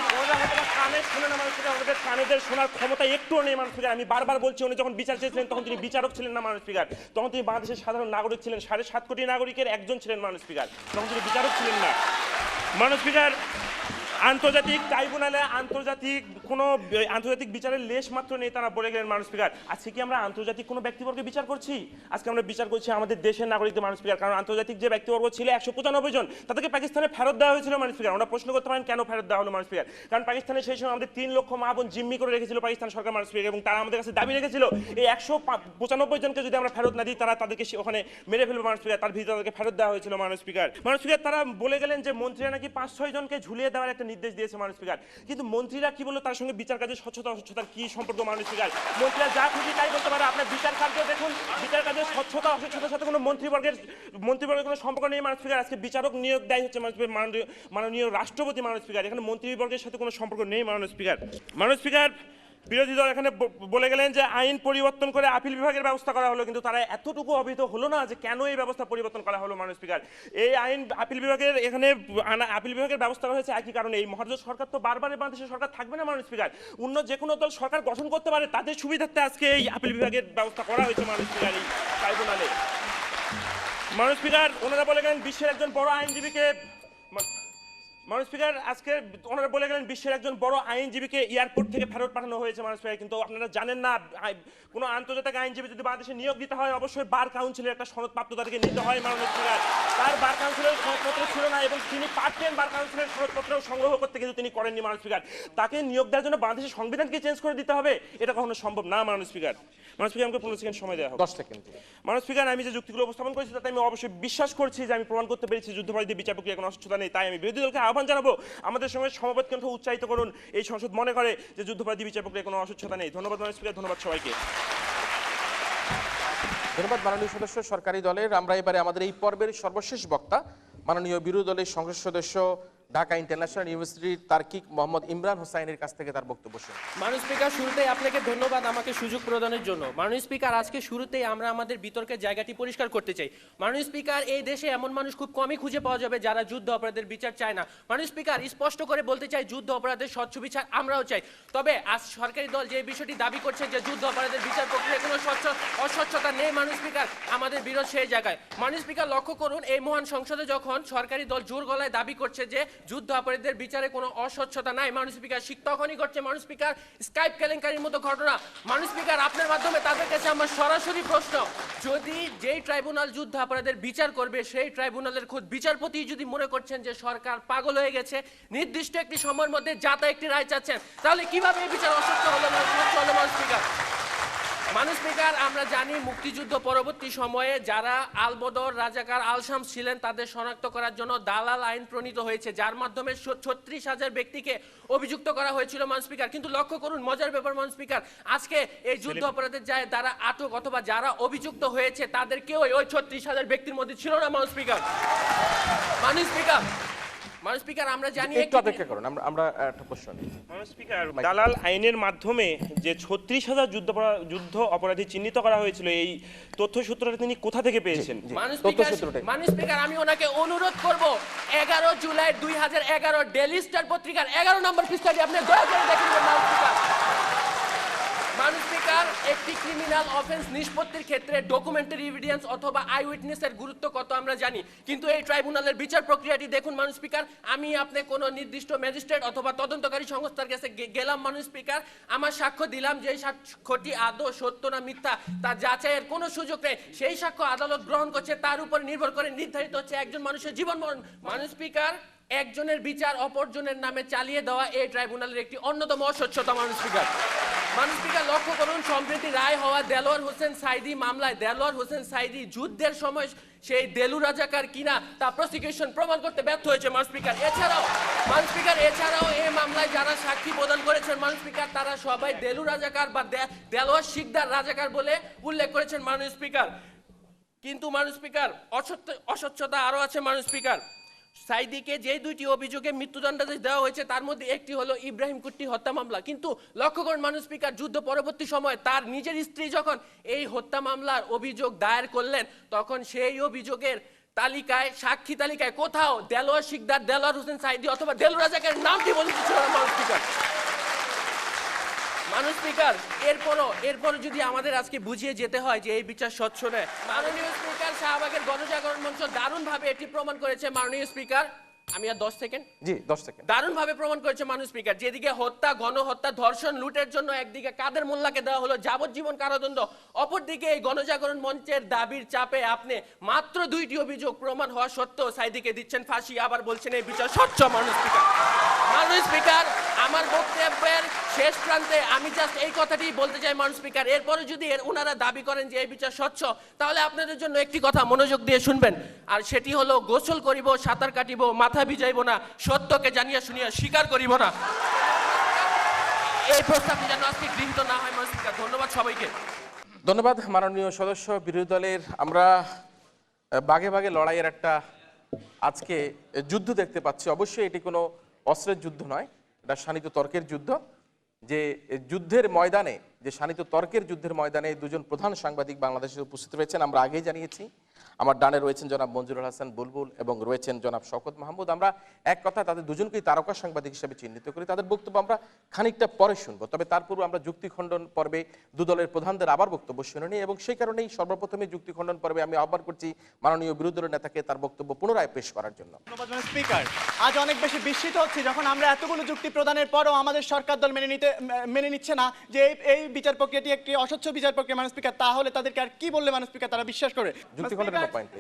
কানে শুনে না মাননীয় স্পিকার, আমাদের কানেদের শোনার ক্ষমতা একটুও নেই মাননীয় স্পিকার। আমি বারবার বলছি উনি যখন বিচার চেয়েছিলেন তখন তিনি বিচারক ছিলেন না মাননীয় স্পিকার, তখন তিনি বাংলাদেশের সাধারণ নাগরিক ছিলেন, 7.5 কোটি নাগরিকের একজন ছিলেন মাননীয় স্পিকার, তখন তিনি বিচারক ছিলেন না মাননীয় স্পিকার। আন্তর্জাতিক ট্রাইব্যুনালে আন্তর্জাতিক বিচারের লেশ মাত্র নেই তারা বলে গেলেন মাননীয় স্পিকার। আজকে কি আমরা আন্তর্জাতিক কোনো ব্যক্তিবর্গকে বিচার করছি? আজকে আমরা বিচার করছি আমাদের দেশের নাগরিকদের মাননীয় স্পিকার। কারণ আন্তর্জাতিক যে ব্যক্তিবর্গ ছিল 195 জন, তাদেরকে পাকিস্তানে ফেরত দেওয়া হয়েছিল মাননীয় স্পিকার। আমরা প্রশ্ন করতে পারেন কেন ফেরত দেওয়া হলো মাননীয় স্পিকার? কারণ পাকিস্তানে সেই সময় আমাদের 3 লক্ষ মা বোন জিম্মি করে রেখেছিল পাকিস্তান সরকার মাননীয় স্পিকার, এবং তারা আমাদের কাছে দাবি রেখেছিল এই 195 জনকে যদি আমরা ফেরত না দিই তাদেরকে ওখানে মেরে ফেলবে মাননীয় স্পিকার। তার ভিতরে তাদেরকে ফেরত দেওয়া হয়েছিল মাননীয় স্পিকার। মাননীয় স্পিকার, তারা বলে গেলেন যে মন্ত্রীরা নাকি 5-6 জনকে ঝুলিয়ে দেওয়ার একটা নির্দেশ দিয়েছে মাননীয় স্পিকার। কিন্তু মন্ত্রীরা কি বললো তার সঙ্গে বিচার কাজের স্বচ্ছতা অস্বচ্ছতার কি সম্পর্ক মাননীয় স্পিকার? মন্ত্রীরা যা খুশি তাই করতে পারে। আপনার বিচার কার্য দেখুন, বিচার কাজের স্বচ্ছতা অস্বচ্ছতার সাথে কোনো মন্ত্রীবর্গের কোনো সম্পর্ক নেই মাননীয় স্পিকার। আজকে বিচারক নিয়োগ দেয় হচ্ছে মাননীয় রাষ্ট্রপতি মাননীয় স্পিকার, এখানে মন্ত্রীবর্গের সাথে কোনো সম্পর্ক নেই মাননীয় স্পিকার। মাননীয় স্পিকার, বিরোধী দল এখানে বলে গেলেন যে আইন পরিবর্তন করে আপিল বিভাগের ব্যবস্থা করা হলো, কিন্তু তারা এতটুকু অবহিত হলো না যে কেন এই ব্যবস্থা পরিবর্তন করা হলো মাননীয় স্পিকার। এই আইন আপিল বিভাগের এখানে আপিল বিভাগের ব্যবস্থা করা হয়েছে একই কারণে। এই মহারাষ্ট্র সরকার তো বারবার বাংলাদেশের সরকার থাকবে না মাননীয় স্পিকার, অন্য যে কোনো দল সরকার গঠন করতে পারে, তাদের সুবিধার্থে আজকে এই আপিল বিভাগের ব্যবস্থা করা হয়েছে মাননীয় স্পিকার এই ট্রাইব্যুনালে। মাননীয় স্পিকার, ওনারা বলে গেলেন বিশ্বের একজন বড় আইনজীবীকে মাননীয় স্পিকার আজকে ওনারা বলে গেলেন বিশ্বের একজন বড় আইনজীবীকে এয়ারপোর্ট থেকে ফেরত পাঠানো হয়েছে মাননীয় স্পিকার। কিন্তু আপনারা জানেন না, কোনো আন্তর্জাতিক আইনজীবী যদি বাংলাদেশে নিয়োগ দিতে হয় অবশ্যই বার কাউন্সিলের একটা সনদপ্রাপ্ত তাদেরকে নিতে হয় মাননীয় স্পিকার। তার বার কাউন্সিলের সনদপত্র ছিল না এবং তিনি পারতেন বার কাউন্সিলের সনদপত্র সংগ্রহ করতে, কিন্তু তিনি করেননি মাননীয় স্পিকার। তাকে নিয়োগ দেওয়ার জন্য বাংলাদেশের সংবিধানকে চেঞ্জ করে দিতে হবে, এটা কখনো সম্ভব না মাননীয় স্পিকার। মাননীয় স্পিকার, আমাকে 15 সেকেন্ড সময় দেওয়া হবে। 10 সেকেন্ড। মাননীয় স্পিকার, আমি যে যুক্তিগুলো উপস্থাপন করেছি তাতে আমি অবশ্যই বিশ্বাস করছি যে আমি প্রমাণ করতে পেরেছি যুদ্ধাপরাধীদের বিচার প্রক্রিয়া কোনো অস্বচ্ছতা নেই। তাই আমি বিরোধী দলকে আহ্বান জানাবো আমাদের সঙ্গে সমবেত কণ্ঠ উচ্চারিত করুন এই সংসদ মনে করে যে যুদ্ধাপরাধী বিচার প্রক্রিয়া কোনো অস্বচ্ছতা নেই। ধন্যবাদ মাননীয় স্পিকার, ধন্যবাদ সবাইকে। ধন্যবাদ মাননীয় সদস্য সরকারি দলের। আমরা এবারে আমাদের এই পর্বের সর্বশেষ বক্তা মাননীয় বিরোধী দলের সংসদ সদস্য ঢাকা ইন্টারন্যাশনাল ইউনিভার্সিটির তার্কিক মোহাম্মদ ইমরান হোসাইনের কাছ থেকে তার বক্তব্য শুনুন। মাননীয় স্পিকার, শুরুতেই আপনাকে ধন্যবাদ আমাকে সুযোগ প্রদানের জন্য। মাননীয় স্পিকার, আজকে শুরুতেই আমরা আমাদের বিতর্কের জায়গাটি পরিষ্কার করতে চাই। মাননীয় স্পিকার, এই দেশে এমন মানুষ খুব কমই খুঁজে পাওয়া যাবে যারা যুদ্ধ অপরাধের বিচার চায় না। মাননীয় স্পিকার, স্পষ্ট করে বলতে চাই যুদ্ধ অপরাধের স্বচ্ছ বিচার আমরাও চাই। তবে আজ সরকারি দল যে বিষয়টি দাবি করছে যে যুদ্ধ অপরাধের বিচার প্রক্রিয়ায় কোনো অস্বচ্ছতা নেই, মাননীয় স্পিকার আমাদের বিরোধ সেই জায়গায়। মাননীয় স্পিকার, লক্ষ্য করুন এই মহান সংসদে যখন সরকারি দল জোর গলায় দাবি করছে যে যুদ্ধ অপরাধীদের বিচারে কোনো অস্বচ্ছতা নাই, মাননীয় স্পিকার তখনই ঘটছে মাননীয় স্পিকার স্কাইপ কেলেঙ্কারির মতো ঘটনা। মাননীয় স্পিকার, আপনার মাধ্যমে তাদের কাছে আমার সরাসরি প্রশ্ন, যদি যেই ট্রাইব্যুনাল যুদ্ধ অপরাধের বিচার করবে সেই ট্রাইব্যুনালের খোদ বিচারপতি যদি মনে করছেন যে সরকার পাগল হয়ে গেছে, নির্দিষ্ট একটি সময়ের মধ্যে যাতা একটি রায় চাচ্ছেন, তাহলে কিভাবে এই বিচার অস্বচ্ছ হলো মাননীয় স্পিকার? মাননীয় স্পিকার, আমরা জানি মুক্তিযুদ্ধ পরবর্তী সময়ে যারা আলবদর, রাজাকার, আলশামস ছিলেন তাদের শনাক্ত করার জন্য দালাল আইন প্রণীত হয়েছে, যার মাধ্যমে 36,000 ব্যক্তিকে অভিযুক্ত করা হয়েছিল মাননীয় স্পিকার। কিন্তু লক্ষ্য করুন, মজার ব্যাপার মাননীয় স্পিকার, আজকে এই যুদ্ধ অপরাধের যায় যারা আটক অথবা যারা অভিযুক্ত হয়েছে তাদের কেউ ওই 36,000 ব্যক্তির মধ্যে ছিল না মাননীয় স্পিকার। মাননীয় স্পিকার, মাননীয় স্পিকার, আমরা জানি একটু অপেক্ষা করুন, আমরা একটা প্রশ্ন নিই। মাননীয় স্পিকার, দালাল আইনের মাধ্যমে যে 36,000 যুদ্ধ অপরাধী চিহ্নিত করা হয়েছিল, এই তথ্য সূত্রটা তিনি কোথা থেকে পেয়েছেন? মাননীয় স্পিকার, আমি ওনাকে অনুরোধ করব 11 জুলাই 2011 ডেইলি স্টার পত্রিকার 11 নম্বর পৃষ্ঠাটি আপনি দয়া করে দেখে নেবেন মাননীয় স্পিকার। মাননীয় স্পিকার, একটি ক্রিমিনাল অফেন্স নিষ্পত্তির ক্ষেত্রে ডকুমেন্টারি এভিডেন্স অথবা আই উইটনেসের গুরুত্ব কত আমরা জানি, কিন্তু এই ট্রাইব্যুনালের বিচার প্রক্রিয়াটি দেখুন মাননীয় স্পিকার। আমি আপনি কোনো নির্দিষ্ট ম্যাজিস্ট্রেট অথবা তদন্তকারী সংস্থার কাছে গেলাম মাননীয় স্পিকার, আমার সাক্ষ্য দিলাম, যে সাক্ষ্যটি আদৌ সত্য না মিথ্যা তা যাচাইয়ের কোনো সুযোগ নেই। সেই সাক্ষ্য আদালত গ্রহণ করছে, তার উপর নির্ভর করে নির্ধারিত হচ্ছে একজন মানুষের জীবন মরণ। মাননীয় স্পিকার, একজনের বিচার অপরজনের নামে চালিয়ে দেওয়া এই ট্রাইব্যুনালের একটি অন্যতম অস্বচ্ছতা মাননীয় স্পিকার। মাননীয় স্পিকার, লক্ষ্য করুন, সম্প্রতি রায় হওয়া দেলোয়ার হোসেন সাইদি মামলায় দেলোয়ার হোসেন সাইদি যুদ্ধের সময় সেই দেলু রাজাকার কিনা তা প্রসিকিউশন প্রমাণ করতে ব্যর্থ হয়েছে মাননীয় স্পিকার। এছাড়াও এই মামলায় যারা সাক্ষী প্রদান করেছেন মাননীয় স্পিকার, তারা সবাই দেলু রাজাকার বা দেলোয়ার শিকদার রাজাকার বলে উল্লেখ করেছেন মাননীয় স্পিকার। কিন্তু মাননীয় স্পিকার, অস্বচ্ছতা আরো আছে মাননীয় স্পিকার। সাইদিকে যে দুইটি অভিযোগে মৃত্যুদণ্ডাদেশ দেওয়া হয়েছে তার মধ্যে একটি হলো ইব্রাহিম কুট্টি হত্যা মামলা, কিন্তু লক্ষ্য করুন মাননীয় স্পিকার, যুদ্ধ পরবর্তী সময় তার নিজের স্ত্রী যখন এই হত্যা মামলার অভিযোগ দায়ের করলেন, তখন সেই অভিযোগের তালিকায়, সাক্ষী তালিকায় কোথাও দেলোয়ার শিকদার, দেলোয়ার হোসেন সাইদি অথবা দেলু রাজাকারের নামটি বলিত ছিল না মাননীয় স্পিকার। মাননীয় স্পিকার, এরপরও যদি আমাদের আজকে বুঝিয়ে যেতে হয় যে এই বিচার স্বচ্ছ নয়, মাননীয় স্পিকার, শাহবাগের গণজাগরণ মঞ্চ দারুণভাবে এটি প্রমাণ করেছে মাননীয় স্পিকার। আমি আর 10 সেকেন্ড, জি 10 সেকেন্ড। দারুণভাবে প্রমাণ করেছে মাননীয় স্পিকার, যেদিকে হত্যা, গণহত্যা, ধর্ষণ, লুটের জন্য একদিকে কাদের মোল্লাকে দেওয়া হলো যাবজ্জীবন কারাদণ্ড, অপরদিকে এই গণজাগরণ মঞ্চের দাবির চাপে আপনি মাত্র 2টি অভিযোগ প্রমাণ হওয়া সত্ত্বেও সাইদিকে দিচ্ছেন ফাঁসি, আবার বলছেন এই বিচার স্বচ্ছ। মাননীয় স্পিকার, মাননীয় স্পিকার, আমার বক্তব্যের শেষ প্রান্তে আমি জাস্ট এই কথাটি বলতে চাই মাননীয় স্পিকার, এরপরে যদি ওনারা দাবি করেন যে এই বিচার স্বচ্ছ, তাহলে আপনাদের জন্য একটি কথা মনোযোগ দিয়ে শুনবেন, আর সেটি হলো গোসল করিব, সাঁতার কাটিব, মাথা ভিজাইব না, সত্যকে জানিয়া শুনিয়া স্বীকার করিব না। এই প্রস্তাবটি যেন আজকে গৃহীত না হয় মাননীয় স্পিকার। ধন্যবাদ সবাইকে। ধন্যবাদ মাননীয় সদস্য। বিরোধী দলের আমরা বাগে বাগে লড়াইয়ের একটা আজকে যুদ্ধ দেখতে পাচ্ছি। অবশ্যই এটি কোনো অস্ত্রের যুদ্ধ নয়, এটা শানিত তর্কের যুদ্ধ। যে যুদ্ধের ময়দানে, যে শানিত তর্কের যুদ্ধের ময়দানে দুজন প্রধান সাংবাদিক বাংলাদেশে উপস্থিত রয়েছেন, আমরা আগেই জানিয়েছি। আমার ডানে রয়েছেন জনাব মঞ্জুরুল হাসান বুলবুল এবং রয়েছেন জনাব শওকত মাহমুদ। আমরা এক কথা তাদের দুজনকেই তারকা সাংবাদিক হিসেবে চিহ্নিত করি। তাদের বক্তব্য আমরা খানিকটা পরে শুনবো, তবে তার পূর্বে আমরা যুক্তি খণ্ডন পর্বে দুদলের প্রধানদের আবার বক্তব্য শুনে নিই, এবং সেই কারণেই সর্বপ্রথমে যুক্তি খণ্ডন পর্বে আমি আহ্বান করছি মাননীয় বিরোধী দলের নেতাকে তার বক্তব্য পুনরায় পেশ করার জন্য। ধন্যবাদ মাননীয় স্পিকার। আজ অনেক বেশি বিস্মিত হচ্ছি যখন আমরা এতগুলো যুক্তি প্রদানের পরও আমাদের সরকার দল মেনে নিচ্ছে না যে এই বিচার প্রক্রিয়াটি একটি অস্বচ্ছ বিচার প্রক্রিয়া মাননীয় স্পিকার। তাহলে তাদেরকে আর কি বললে মাননীয় স্পিকার তারা বিশ্বাস করে?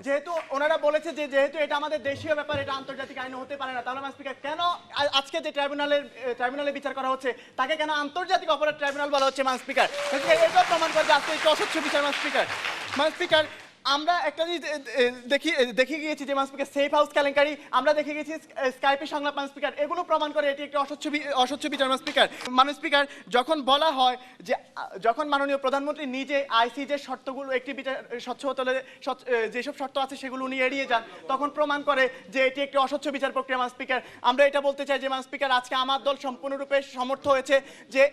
যেহেতু ওনারা বলেছে যে যেহেতু এটা আমাদের দেশীয় ব্যাপার, এটা আন্তর্জাতিক আইন হতে পারে না, তাহলে মাননীয় স্পিকার কেন আজকে যে ট্রাইব্যুনালে বিচার করা হচ্ছে তাকে কেন আন্তর্জাতিক অপরাধ ট্রাইব্যুনাল বলা হচ্ছে মাননীয় স্পিকার? এটা প্রমাণ করে যে আজকে একটি অস্বচ্ছ বিচার মাননীয় স্পিকার। মাননীয় স্পিকার, আমরা একটা জিনিস দেখে গিয়েছি যে মাননীয় স্পিকার সেফ হাউস কেলেঙ্কারি, আমরা দেখে গেছি স্কাইপে সংলাপ মাননীয় স্পিকার, এগুলো প্রমাণ করে এটি একটি অস্বচ্ছ বিচার মাননীয় স্পিকার। মাননীয় স্পিকার, যখন বলা হয় যে যখন মাননীয় প্রধানমন্ত্রী নিজে আইসিজের শর্তগুলো একটি বিচার স্বচ্ছ হতে হলে যেসব শর্ত আছে সেগুলো উনি এড়িয়ে যান, তখন প্রমাণ করে যে এটি একটি অস্বচ্ছ বিচার প্রক্রিয়া মাননীয় স্পিকার। আমরা এটা বলতে চাই যে মাননীয় স্পিকার, আজকে আমার দল সম্পূর্ণরূপে সমর্থ হয়েছে যে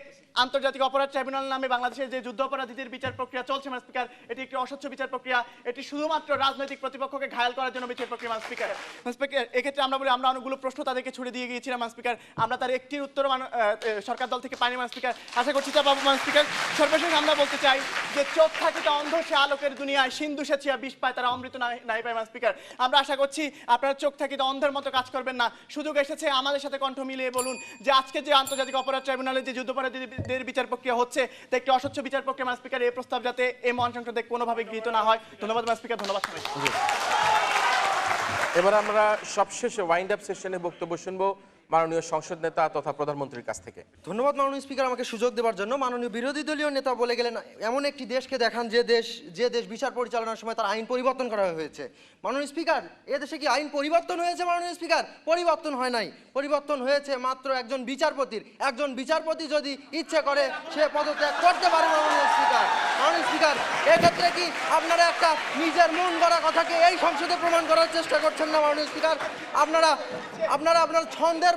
আন্তর্জাতিক অপরাধ ট্রাইব্যুনাল নামে বাংলাদেশের যে যুদ্ধ অপরাধীদের বিচার প্রক্রিয়া চলছে মাননীয় স্পিকার, এটি একটি অস্বচ্ছ বিচার প্রক্রিয়া। এটি শুধুমাত্র রাজনৈতিক প্রতিপক্ষকে ঘায়াল করার জন্য বিচার প্রক্রিয়া মাননীয় স্পিকার। মাননীয় স্পিকার, এক্ষেত্রে আমরা বলি আমরা অনেকগুলো প্রশ্ন তাদেরকে ছুড়ে দিয়ে গিয়েছিলাম মাননীয় স্পিকার, আমরা তার একটির উত্তর সরকার দল থেকে পাইনি মাননীয় স্পিকার। আশা করছি তা পাবো মাননীয় স্পিকার। সর্বশেষ আমরা বলতে চাই যে চোখ থাকিতে অন্ধ সে আলোকের দুনিয়ায়, সিন্ধু সেচিয়া বিষ পায় তারা অমৃত নাই পায় মাননীয় স্পিকার। আমরা আশা করছি আপনারা চোখ থাকিতে অন্ধের মতো কাজ করবেন না, সুযোগ এসেছে আমাদের সাথে কণ্ঠ মিলিয়ে বলুন যে আজকে যে আন্তর্জাতিক অপরাধ ট্রাইব্যুনালে যে যুদ্ধাপরাধীদের বিচার প্রক্রিয়া হচ্ছে তা একটি অস্বচ্ছ বিচার প্রক্রিয়া মাননীয় স্পিকার। এই প্রস্তাব যাতে এই মহান সংসদে কোনোভাবে গৃহীত না হয়। ধন্যবাদ মাননীয় স্পিকার। ধন্যবাদ সবাইকে। এবার আমরা সবশেষে ওয়াইন্ড আপ সেশনে বক্তব্য শুনবো মাননীয় সংসদ নেতা তথা প্রধানমন্ত্রীর কাছ থেকে। ধন্যবাদ মাননীয় স্পিকার আমাকে সুযোগ দেওয়ার জন্য। মাননীয় বিরোধী দলীয় নেতা বলে গেলেন এমন একটি দেশকে দেখান যে দেশ বিচার পরিচালনার সময় তার আইন পরিবর্তন করা হয়েছে। মাননীয় স্পিকার, এ দেশে কি আইন পরিবর্তন হয়েছে? মাননীয় স্পিকার, পরিবর্তন হয় নাই। পরিবর্তন হয়েছে মাত্র একজন বিচারপতির। একজন বিচারপতি যদি ইচ্ছে করে সে পদত্যাগ করতে পারে। মাননীয় স্পিকার, মাননীয় স্পিকার, এক্ষেত্রে কি আপনারা একটা নিজের মন গড়া কথাকে এই সংসদে প্রমাণ করার চেষ্টা করছেন না? মাননীয় স্পিকার, আপনারা আপনার ছন্দের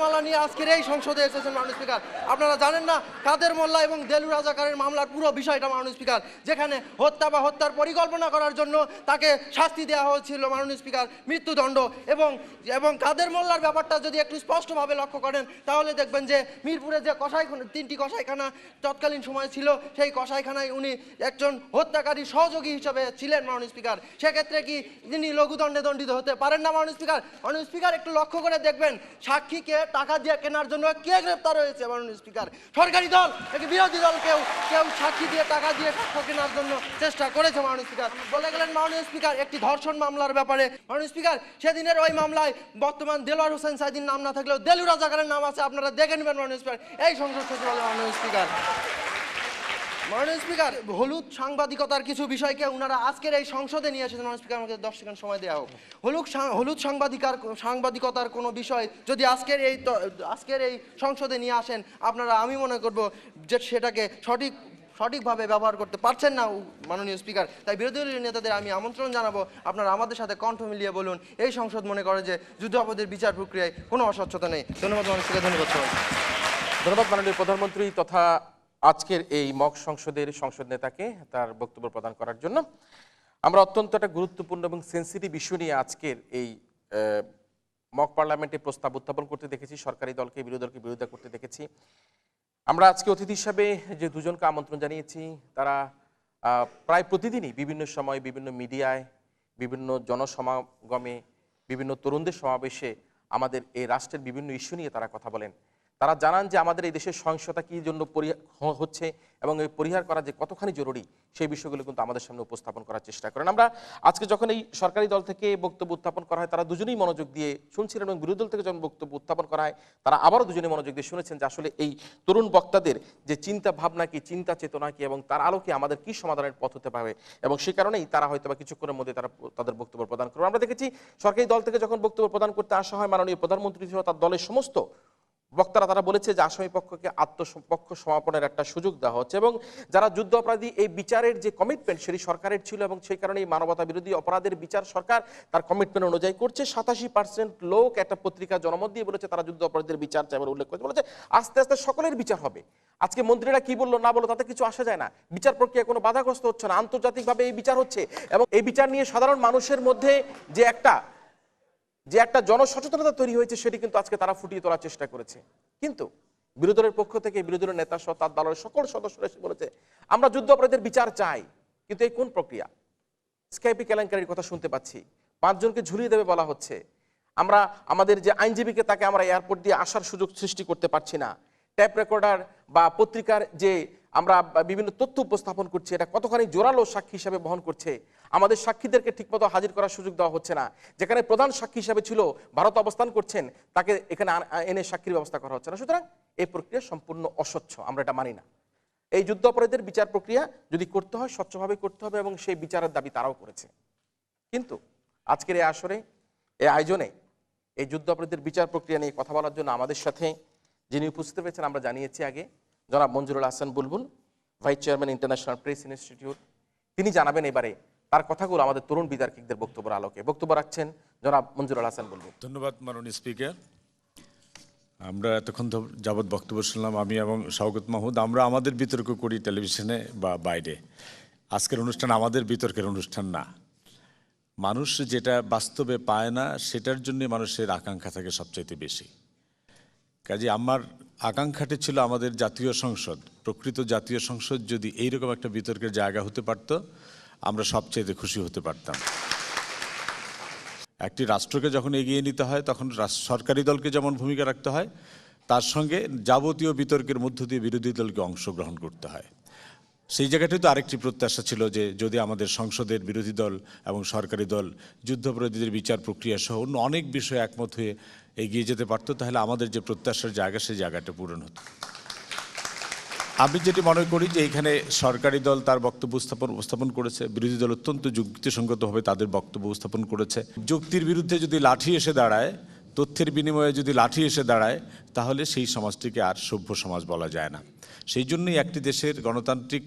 মালা নিয়ে আজকের এই সংসদে এসেছেন। মাননীয় স্পিকার, আপনারা জানেন না কাদের মোল্লা এবং দেলু রাজাকারের মামলার পুরো বিষয়টা? মাননীয় স্পিকার, যেখানে হত্যা বা হত্যার পরিকল্পনা করার জন্য তাকে শাস্তি দেওয়া হয়েছিল মাননীয় স্পিকার, মৃত্যুদণ্ড। এবং কাদের মোল্লার ব্যাপারটা যদি একটু স্পষ্টভাবে লক্ষ্য করেন তাহলে দেখবেন যে মিরপুরে যে তিনটি কসাইখানা তৎকালীন সময় ছিল, সেই কসাইখানায় উনি একজন হত্যাকারী সহযোগী হিসেবে ছিলেন। মাননীয় স্পিকার, সেক্ষেত্রে কি তিনি লঘুদণ্ডে দণ্ডিত হতে পারেন না? মাননীয় স্পিকার, মাননীয় স্পিকার, একটু লক্ষ্য করে দেখবেন সাক্ষীকে টাকা দিয়ে কেনার জন্য কে গ্রেপ্তার হয়েছে? মাননীয় স্পিকার, সরকারি দল নাকি বিরোধী দল কেউ সাক্ষী দিয়ে টাকা দিয়ে সাক্ষ্য কেনার জন্য চেষ্টা করেছে? মাননীয় স্পিকার, বলে গেলেন মাননীয় স্পিকার একটি ধর্ষণ মামলার ব্যাপারে। মাননীয় স্পিকার, সেদিনের ওই মামলায় বর্তমান দেলোয়ার হোসেন সাইদির নাম না থাকলেও দেলু রাজাকারের নাম আছে, আপনারা দেখে নেবেন। মাননীয় স্পিকার, এই সংসদ সচিবালয়। মাননীয় স্পিকার, মাননীয় স্পিকার, হলুদ সাংবাদিকতার কিছু বিষয়কে ওনারা আজকের এই সংসদে নিয়ে এসেছেন। মাননীয় স্পিকার, আমাকে 10 সেকেন্ড সময় দেওয়া হোক। হলুদ সাংবাদিকতার কোনো বিষয় যদি আজকের এই সংসদে নিয়ে আসেন, আপনারা, আমি মনে করব যে সেটাকে সঠিকভাবে ব্যবহার করতে পারছেন না মাননীয় স্পিকার। তাই বিরোধী দলীয় নেতাদের আমি আমন্ত্রণ জানাবো, আপনারা আমাদের সাথে কণ্ঠ মিলিয়ে বলুন এই সংসদ মনে করে যে যুদ্ধাপরাধীর বিচার প্রক্রিয়ায় কোনো অস্বচ্ছতা নেই। ধন্যবাদ মাননীয় স্পিকার, ধন্যবাদ সবাই। ধন্যবাদ মাননীয় প্রধানমন্ত্রী তথা আজকের এই মক সংসদের সংসদ নেতাকে তার বক্তব্য প্রদান করার জন্য। আমরা অত্যন্ত একটা গুরুত্বপূর্ণ এবং সেন্সিটিভ ইস্যু নিয়ে আজকের এই মক পার্লামেন্টে প্রস্তাব উত্থাপন করতে দেখেছি, সরকারি দলকে বিরোধী দলকে বিরোধিতা করতে দেখেছি। আমরা আজকে অতিথি হিসাবে যে দুজনকে আমন্ত্রণ জানিয়েছি, তারা প্রায় প্রতিদিনই বিভিন্ন সময় বিভিন্ন মিডিয়ায়, বিভিন্ন জনসমাগমে, বিভিন্ন তরুণদের সমাবেশে আমাদের এই রাষ্ট্রের বিভিন্ন ইস্যু নিয়ে তারা কথা বলেন। তারা জানান যে আমাদের এই দেশের সহিংসতা কী জন্য হচ্ছে এবং এই পরিহার করা যে কতখানি জরুরি, সেই বিষয়গুলো কিন্তু আমাদের সামনে উপস্থাপন করার চেষ্টা করেন। আমরা আজকে যখন এই সরকারি দল থেকে বক্তব্য উত্থাপন করা হয়, তারা দুজনেই মনোযোগ দিয়ে শুনছিলেন এবং বিরোধী দল থেকে যখন বক্তব্য উত্থাপন করা হয় তারা আবারও দুজনেই মনোযোগ দিয়ে শুনেছেন যে আসলে এই তরুণ বক্তাদের যে চিন্তা ভাবনা কি, চিন্তা চেতনা কি এবং তার আলোকে আমাদের কি সমাধানের পথ হতে পারে, এবং সে কারণেই তারা হয়তো বা কিছুক্ষণের মধ্যে তারা তাদের বক্তব্য প্রদান করবে। আমরা দেখেছি সরকারি দল থেকে যখন বক্তব্য প্রদান করতে আসা হয়, মাননীয় প্রধানমন্ত্রী সহ তার দলের সমস্ত বক্তারা তারা বলেছে যে আসামি পক্ষকে আত্মপক্ষ সমাপনের একটা সুযোগ দেওয়া হচ্ছে এবং যারা যুদ্ধ অপরাধী এই বিচারের যে কমিটমেন্ট সেটি সরকারের ছিল এবং সেই কারণে মানবতা বিরোধী অপরাধের বিচার সরকার তার কমিটমেন্ট অনুযায়ী করছে। 87% লোক একটা পত্রিকা জনমত দিয়ে বলেছে তারা যুদ্ধ অপরাধীদের বিচার চাই বলে উল্লেখ করেছে, বলেছে আস্তে আস্তে সকলের বিচার হবে। আজকে মন্ত্রীরা কি বললো না বললো তাতে কিছু আসা যায় না, বিচার প্রক্রিয়া কোনো বাধাগ্রস্ত হচ্ছে না, আন্তর্জাতিকভাবে এই বিচার হচ্ছে এবং এই বিচার নিয়ে সাধারণ মানুষের মধ্যে যে একটা জনসচেতনতা তৈরি হয়েছে সেটি কিন্তু আজকে তারা ফুটিয়ে তোলার চেষ্টা করেছে। কিন্তু বিরোধী দলের পক্ষ থেকে বিরোধী দলের নেতা সহ তার দলের সকল সদস্যরা এসে বলেছে আমরা যুদ্ধ অপরাধীদের বিচার চাই, কিন্তু এই কোন প্রক্রিয়া? স্কাইপি কেলেঙ্কারির কথা শুনতে পাচ্ছি, 5 জনকে ঝুলিয়ে দেবে বলা হচ্ছে, আমরা আমাদের যে আইনজীবীকে তাকে আমরা এয়ারপোর্ট দিয়ে আসার সুযোগ সৃষ্টি করতে পারছি না, ট্যাপ রেকর্ডার বা পত্রিকার যে আমরা বিভিন্ন তথ্য উপস্থাপন করছি এটা কতখানি জোরালো সাক্ষী হিসাবে বহন করছে, আমাদের সাক্ষীদেরকে ঠিকমতো হাজির করার সুযোগ দেওয়া হচ্ছে না, যেখানে প্রধান সাক্ষী হিসাবে ছিল ভারত অবস্থান করছেন তাকে এখানে এনে সাক্ষীর ব্যবস্থা করা হচ্ছে না। সুতরাং এই প্রক্রিয়া সম্পূর্ণ অস্বচ্ছ, আমরা এটা মানি না। এই যুদ্ধ অপরাধীদের বিচার প্রক্রিয়া যদি করতে হয় স্বচ্ছভাবে করতে হবে এবং সেই বিচারের দাবি তারাও করেছে। কিন্তু আজকের এই আসরে, এই আয়োজনে এই যুদ্ধ অপরাধীদের বিচার প্রক্রিয়া নিয়ে কথা বলার জন্য আমাদের সাথে যিনি উপস্থিত হয়েছেন আমরা জানিয়েছি আগে, জনাব Manjurul Hasan Bulbul, vice chairman International Press Institute. তিনি জানাবেন এবারে তার কথাগুলো আমাদের তরুণ বিতার্কিকদের বক্তব্যের আলোকে। বক্তব্য রাখছেন জনাব মঞ্জুরুল হাসান বুলবুল। ধন্যবাদ মাননীয় স্পিকার। আমরা এতক্ষণ যাবৎ বক্তব্য শুনলাম, আমি এবং শওকত মাহমুদ। আমরা আমাদের বিতর্ক করি টেলিভিশনে বা বাইরে, আজকের অনুষ্ঠান আমাদের বিতর্কের অনুষ্ঠান না। মানুষ যেটা বাস্তবে পায় না সেটার জন্য মানুষের আকাঙ্ক্ষা থাকে সবচাইতে বেশি। কাজে আমার আকাঙ্ক্ষাটি ছিল আমাদের জাতীয় সংসদ, প্রকৃত জাতীয় সংসদ যদি এইরকম একটা বিতর্কের জায়গা হতে পারত আমরা সবচাইতে খুশি হতে পারতাম। একটি রাষ্ট্রকে যখন এগিয়ে নিতে হয় তখন সরকারি দলকে যেমন ভূমিকা রাখতে হয়, তার সঙ্গে যাবতীয় বিতর্কের মধ্য দিয়ে বিরোধী দলকে অংশগ্রহণ করতে হয়। সেই জায়গাটাই তো আরেকটি প্রত্যাশা ছিল যে যদি আমাদের সংসদের বিরোধী দল এবং সরকারি দল যুদ্ধাপরাধীদের বিচার প্রক্রিয়া সহ অন্য অনেক বিষয়ে একমত হয়ে এগিয়ে যেতে পারতো, তাহলে আমাদের যে প্রত্যাশার জায়গা সেই জায়গাটা পূরণ হতো। আমি যেটি মনে করি যে এখানে সরকারি দল তার বক্তব্য উপস্থাপন করেছে, বিরোধী দল অত্যন্ত যুক্তিসঙ্গতভাবে তাদের বক্তব্য উপস্থাপন করেছে। যুক্তির বিরুদ্ধে যদি লাঠি এসে দাঁড়ায়, তথ্যের বিনিময়ে যদি লাঠি এসে দাঁড়ায়, তাহলে সেই সমাজটিকে আর সভ্য সমাজ বলা যায় না। সেই জন্যই একটি দেশের গণতান্ত্রিক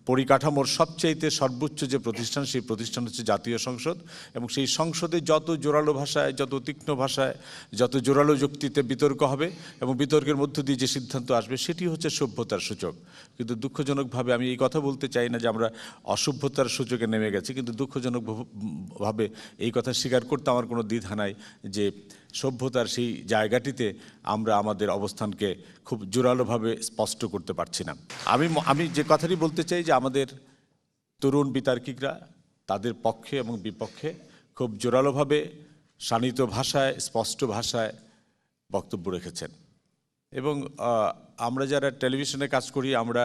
পরিকাঠামোর সবচাইতে সর্বোচ্চ যে প্রতিষ্ঠান, সেই প্রতিষ্ঠান হচ্ছে জাতীয় সংসদ, এবং সেই সংসদে যত জোরালো ভাষায়, যত তীক্ষ্ণ ভাষায়, যত জোরালো যুক্তিতে বিতর্ক হবে এবং বিতর্কের মধ্য দিয়ে যে সিদ্ধান্ত আসবে সেটি হচ্ছে সভ্যতার সূচক। কিন্তু দুঃখজনকভাবে আমি এই কথা বলতে চাই না যে আমরা অসভ্যতার সূচকে নেমে গেছি, কিন্তু দুঃখজনকভাবে এই কথা স্বীকার করতে আমার কোনো দ্বিধা নাই যে সভ্যতার সেই জায়গাটিতে আমরা আমাদের অবস্থানকে খুব জোরালোভাবে স্পষ্ট করতে পারছি না। আমি যে কথাটি বলতে চাই যে আমাদের তরুণ বিতার্কিকরা তাদের পক্ষে এবং বিপক্ষে খুব জোরালোভাবে শানিত ভাষায়, স্পষ্ট ভাষায় বক্তব্য রেখেছেন। এবং আমরা যারা টেলিভিশনে কাজ করি, আমরা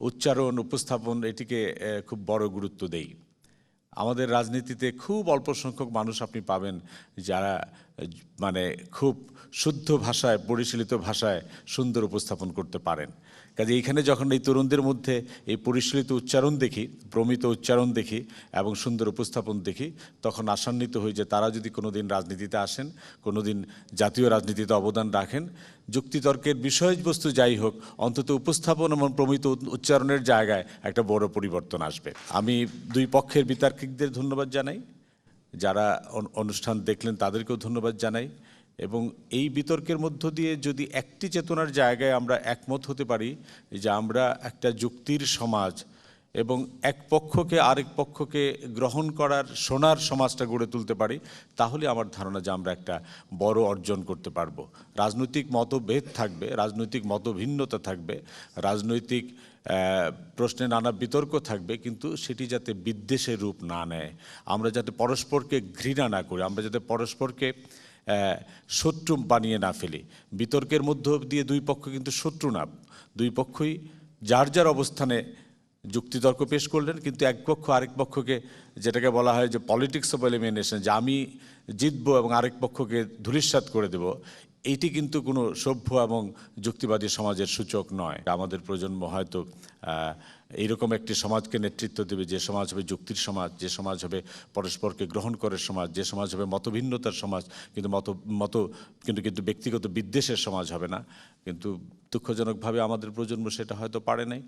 উচ্চারণ, উপস্থাপন এটিকে খুব বড় গুরুত্ব দেই। আমাদের রাজনীতিতে খুব অল্প সংখ্যক মানুষ আপনি পাবেন যারা মানে খুব শুদ্ধ ভাষায়, পরিশীলিত ভাষায় সুন্দর উপস্থাপন করতে পারেন। কাজে এইখানে যখন এই তরুণদের মধ্যে এই পরিশীলিত উচ্চারণ দেখি, প্রমিত উচ্চারণ দেখি এবং সুন্দর উপস্থাপন দেখি, তখন আশান্বিত হই যে তারা যদি কোনোদিন রাজনীতিতে আসেন, কোনোদিন জাতীয় রাজনীতিতে অবদান রাখেন, যুক্তিতর্কের বিষয়বস্তু যাই হোক, অন্তত উপস্থাপন এবং প্রমিত উচ্চারণের জায়গায় একটা বড় পরিবর্তন আসবে। আমি দুই পক্ষের বিতার্কিকদের ধন্যবাদ জানাই, যারা অনুষ্ঠান দেখলেন তাদেরকেও ধন্যবাদ জানাই। এবং এই বিতর্কের মধ্য দিয়ে যদি একটি চেতনার জায়গায় আমরা একমত হতে পারি যে আমরা একটা যুক্তির সমাজ এবং এক পক্ষকে আরেক পক্ষকে গ্রহণ করার, শোনার সমাজটা গড়ে তুলতে পারি, তাহলে আমার ধারণা যে আমরা একটা বড় অর্জন করতে পারবো। রাজনৈতিক মতভেদ থাকবে, রাজনৈতিক মতভিন্নতা থাকবে, রাজনৈতিক প্রশ্নে নানা বিতর্ক থাকবে, কিন্তু সেটি যাতে বিদ্বেষের রূপ না নেয়, আমরা যাতে পরস্পরকে ঘৃণা না করি, আমরা যাতে পরস্পরকে শত্রু বানিয়ে না ফেলি। বিতর্কের মধ্য দিয়ে দুই পক্ষ কিন্তু শত্রু না, দুই পক্ষই যার যার অবস্থানে যুক্তিতর্ক পেশ করলেন, কিন্তু এক পক্ষ আরেক পক্ষকে, যেটাকে বলা হয় যে পলিটিক্স অফ এলিমিনেশন, যে আমি জিতবো এবং আরেক পক্ষকে ধূলিসাৎ করে দেব, এইটি কিন্তু কোনো সভ্য এবং যুক্তিবাদী সমাজের সূচক নয়। আমাদের প্রজন্ম হয়তো এইরকম একটি সমাজকে নেতৃত্ব দেবে, যে সমাজ হবে যুক্তির সমাজ, যে সমাজ হবে পরস্পরকে গ্রহণ করার সমাজ, যে সমাজ হবে মতভিন্নতার সমাজ, কিন্তু কিন্তু ব্যক্তিগত বিদ্বেষের সমাজ হবে না। কিন্তু দুঃখজনকভাবে আমাদের প্রজন্ম সেটা হয়তো পারে নাই।